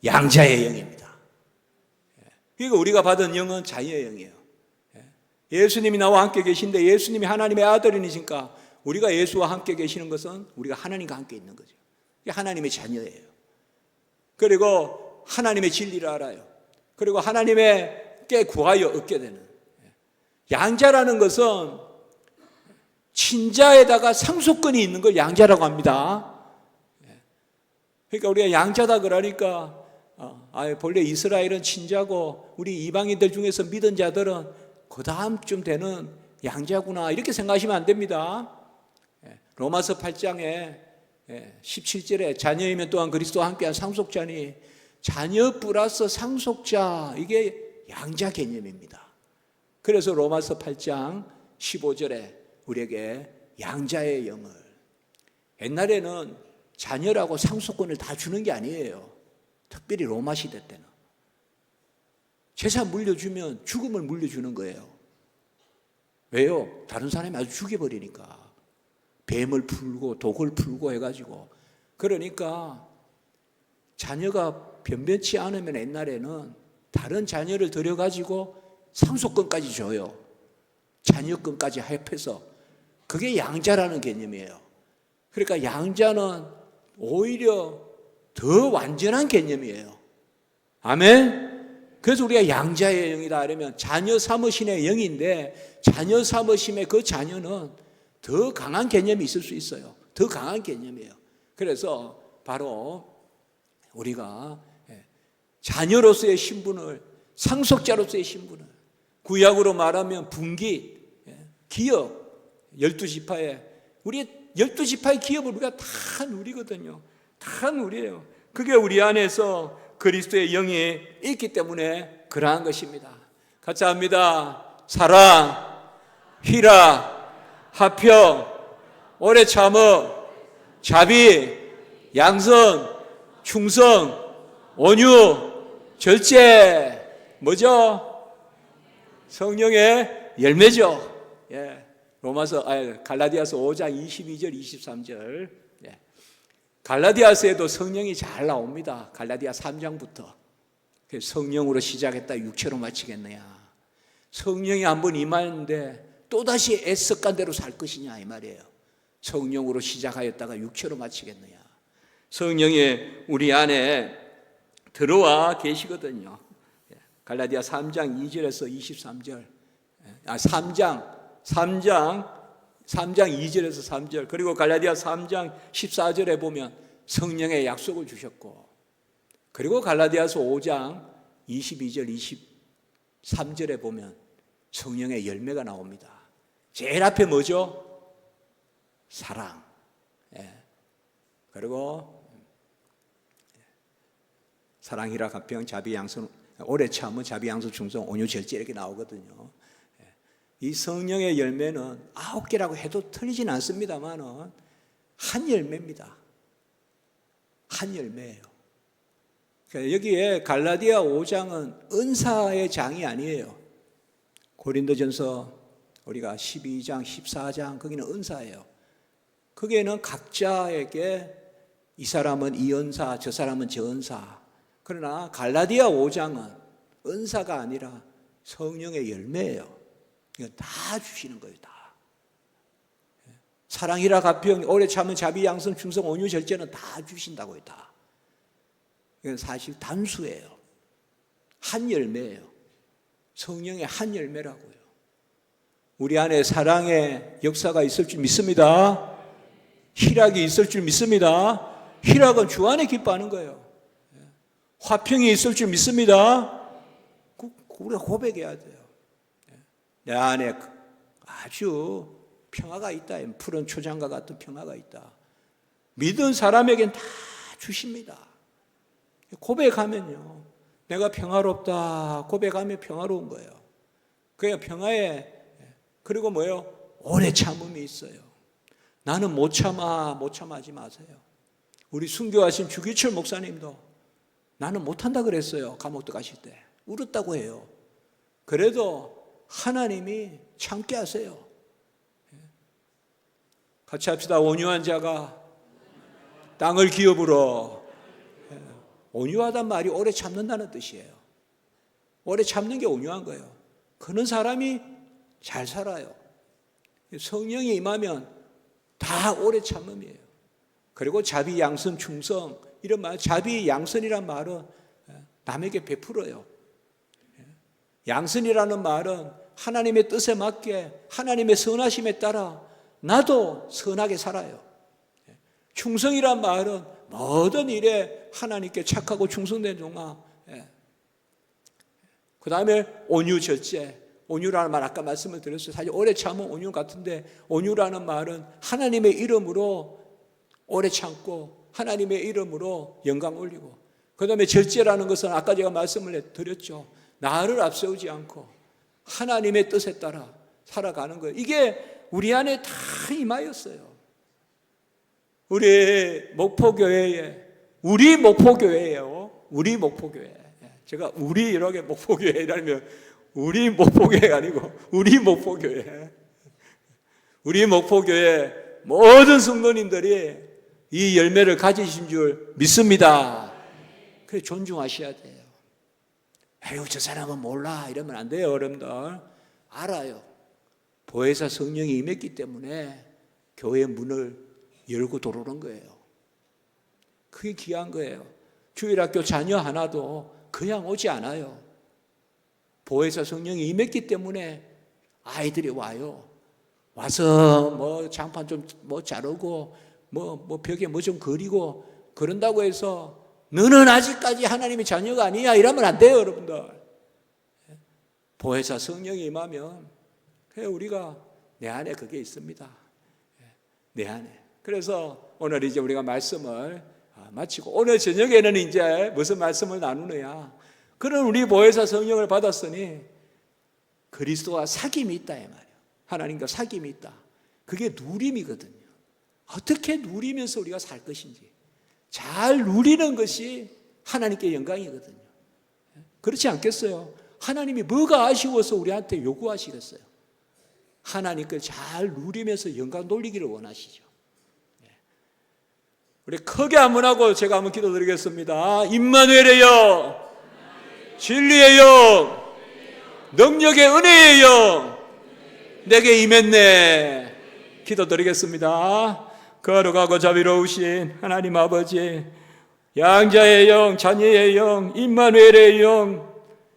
양자의 영입니다. 그러니까 우리가 받은 영은 자녀의 영이에요. 예수님이 나와 함께 계신데 예수님이 하나님의 아들이니까 우리가 예수와 함께 계시는 것은 우리가 하나님과 함께 있는 거죠. 하나님의 자녀예요. 그리고 하나님의 진리를 알아요. 그리고 하나님께 구하여 얻게 되는. 양자라는 것은 친자에다가 상속권이 있는 걸 양자라고 합니다. 그러니까 우리가 양자다 그러니까 본래 이스라엘은 친자고 우리 이방인들 중에서 믿은 자들은 그 다음쯤 되는 양자구나 이렇게 생각하시면 안 됩니다. 로마서 8장에 17절에 자녀이면 또한 그리스도와 함께한 상속자니, 자녀 플러스 상속자, 이게 양자 개념입니다. 그래서 로마서 8장 15절에 우리에게 양자의 영을, 옛날에는 자녀라고 상속권을 다 주는 게 아니에요. 특별히 로마 시대 때는 재산 물려주면 죽음을 물려주는 거예요. 왜요? 다른 사람이 아주 죽여버리니까. 뱀을 풀고 독을 풀고 해가지고. 그러니까 자녀가 변변치 않으면 옛날에는 다른 자녀를 들여가지고 상속권까지 줘요. 자녀권까지 합해서. 그게 양자라는 개념이에요. 그러니까 양자는 오히려 더 완전한 개념이에요. 아멘? 그래서 우리가 양자의 영이다 그러면 자녀 삼으심의 영인데, 자녀 삼으심의 그 자녀는 더 강한 개념이 있을 수 있어요. 더 강한 개념이에요. 그래서 바로 우리가 자녀로서의 신분을, 상속자로서의 신분을, 구약으로 말하면 분기, 기업, 12지파에, 우리 12지파의 기업을 우리가 다 누리거든요. 다 누려요. 그게 우리 안에서 그리스도의 영이 있기 때문에 그러한 것입니다. 같이 합니다. 사랑, 희락, 화평, 오래 참어, 자비, 양선, 충성, 온유, 절제, 뭐죠? 성령의 열매죠. 갈라디아서 5장 22절 23절. 갈라디아서에도 성령이 잘 나옵니다. 갈라디아 3장부터. 성령으로 시작했다 육체로 마치겠느냐. 성령이 한번 임하는데 또다시 애석간대로 살 것이냐 이 말이에요. 성령으로 시작하였다가 육체로 마치겠느냐. 성령이 우리 안에 들어와 계시거든요. 갈라디아 3장 2절에서 23절. 3장 2절에서 3절, 그리고 갈라디아 3장 14절에 보면 성령의 약속을 주셨고, 그리고 갈라디아서 5장 22절 23절에 보면 성령의 열매가 나옵니다. 제일 앞에 뭐죠? 사랑. 그리고 사랑이라 화평, 자비, 양선, 오래 참은, 자비, 양선, 충성, 온유, 절제 이렇게 나오거든요. 이 성령의 열매는 9개라고 해도 틀리진 않습니다만 한 열매입니다. 한 열매예요. 그러니까 여기에 갈라디아 5장은 은사의 장이 아니에요. 고린도전서 우리가 12장, 14장 거기는 은사예요. 거기에는 각자에게 이 사람은 이 은사, 저 사람은 저 은사. 그러나 갈라디아 5장은 은사가 아니라 성령의 열매예요. 이거 다 주시는 거예요, 다. 사랑이라 화평, 오래 참은 자비, 양선, 충성, 온유, 절제는 다 주신다고요, 다. 이건 사실 단수예요. 한 열매예요. 성령의 한 열매라고요. 우리 안에 사랑의 역사가 있을 줄 믿습니다. 희락이 있을 줄 믿습니다. 희락은 주 안에 기뻐하는 거예요. 화평이 있을 줄 믿습니다. 우리가 고백해야 돼요. 내 안에 아주 평화가 있다. 푸른 초장과 같은 평화가 있다. 믿은 사람에겐 다 주십니다. 고백하면요, 내가 평화롭다 고백하면 평화로운 거예요. 그게 평화에, 그리고 뭐예요? 오래 참음이 있어요. 나는 못 참아하지 마세요. 우리 순교하신 주기철 목사님도 나는 못한다 그랬어요. 감옥 들어가실 때 울었다고 해요. 그래도 하나님이 참게 하세요. 같이 합시다. 온유한 자가 땅을 기업으로. 온유하단 말이 오래 참는다는 뜻이에요. 오래 참는 게 온유한 거예요. 그런 사람이 잘 살아요. 성령이 임하면 다 오래 참음이에요. 그리고 자비, 양선, 충성, 이런 말, 자비, 양선이란 말은 남에게 베풀어요. 양선이라는 말은 하나님의 뜻에 맞게 하나님의 선하심에 따라 나도 선하게 살아요. 충성이란 말은 모든 일에 하나님께 착하고 충성된 종아. 그 다음에 온유, 절제. 온유라는 말 아까 말씀을 드렸어요. 사실 오래 참은 온유 같은데, 온유라는 말은 하나님의 이름으로 오래 참고 하나님의 이름으로 영광 올리고, 그 다음에 절제라는 것은 아까 제가 말씀을 드렸죠. 나를 앞세우지 않고 하나님의 뜻에 따라 살아가는 거예요. 이게 우리 안에 다 임하였어요. 우리 목포교회에, 우리 목포교회예요. 우리 목포교회. 제가 우리 이렇게 목포교회라면 우리 목포교회가 아니고 우리 목포교회. 우리 목포교회 모든 성도님들이 이 열매를 가지신 줄 믿습니다. 그래 존중하셔야 돼요. 에휴 저 사람은 몰라 이러면 안 돼요. 여러분들 알아요. 보혜사 성령이 임했기 때문에 교회 문을 열고 들어오는 거예요. 그게 귀한 거예요. 주일학교 자녀 하나도 그냥 오지 않아요. 보혜사 성령이 임했기 때문에 아이들이 와요. 와서 뭐 장판 좀 뭐 자르고 뭐 벽에 뭐 좀 그리고 그런다고 해서 너는 아직까지 하나님의 자녀가 아니야 이러면 안 돼요. 여러분들 보혜사 성령이 임하면 우리가 내 안에 그게 있습니다. 내 안에. 그래서 오늘 이제 우리가 말씀을 마치고 오늘 저녁에는 이제 무슨 말씀을 나누느냐. 그런 우리 보혜사 성령을 받았으니 그리스도와 사귐이 있다 이 말이에요. 하나님과 사귐이 있다. 그게 누림이거든요. 어떻게 누리면서 우리가 살 것인지 잘 누리는 것이 하나님께 영광이거든요. 그렇지 않겠어요? 하나님이 뭐가 아쉬워서 우리한테 요구하시겠어요? 하나님께 잘 누리면서 영광 돌리기를 원하시죠. 우리 크게 한번 하고 제가 한번 기도드리겠습니다. 임마누엘의 진리의 영, 능력의 은혜의 영 내게 임했네. 기도드리겠습니다. 거룩하고 자비로우신 하나님 아버지, 양자의 영, 자녀의 영, 임마누엘의 영,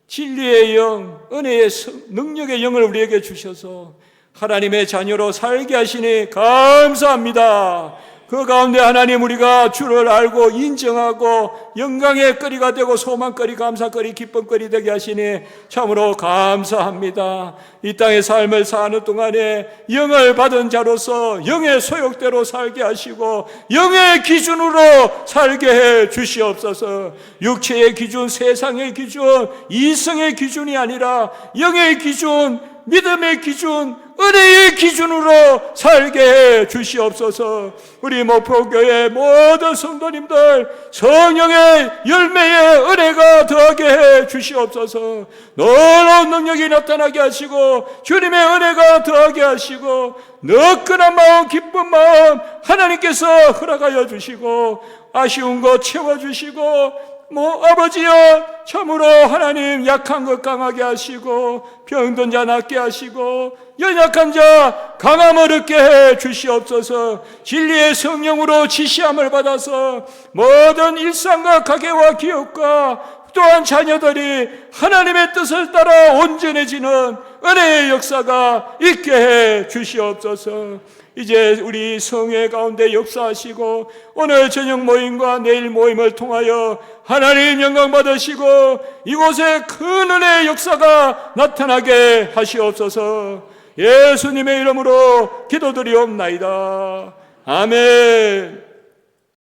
진리의 영, 은혜의 능력의 영을 우리에게 주셔서 하나님의 자녀로 살게 하시니 감사합니다. 그 가운데 하나님 우리가 주를 알고 인정하고 영광의 거리가 되고 소망거리, 감사거리, 기쁨거리 되게 하시니 참으로 감사합니다. 이 땅의 삶을 사는 동안에 영을 받은 자로서 영의 소욕대로 살게 하시고 영의 기준으로 살게 해 주시옵소서. 육체의 기준, 세상의 기준, 이성의 기준이 아니라 영의 기준, 믿음의 기준, 은혜의 기준으로 살게 해 주시옵소서. 우리 목포교회 모든 성도님들 성령의 열매의 은혜가 더하게 해 주시옵소서. 놀라운 능력이 나타나게 하시고 주님의 은혜가 더하게 하시고 너끈한 마음, 기쁜 마음 하나님께서 허락하여 주시고 아쉬운 것 채워주시고 아버지여 참으로 하나님 약한 것 강하게 하시고 병든 자 낫게 하시고 연약한 자 강함을 얻게 해 주시옵소서. 진리의 성령으로 지시함을 받아서 모든 일상과 가게와 기업과 또한 자녀들이 하나님의 뜻을 따라 온전해지는 은혜의 역사가 있게 해 주시옵소서. 이제 우리 성회 가운데 역사하시고 오늘 저녁 모임과 내일 모임을 통하여 하나님 영광 받으시고 이곳에 큰 은혜의 역사가 나타나게 하시옵소서. 예수님의 이름으로 기도드리옵나이다. 아멘.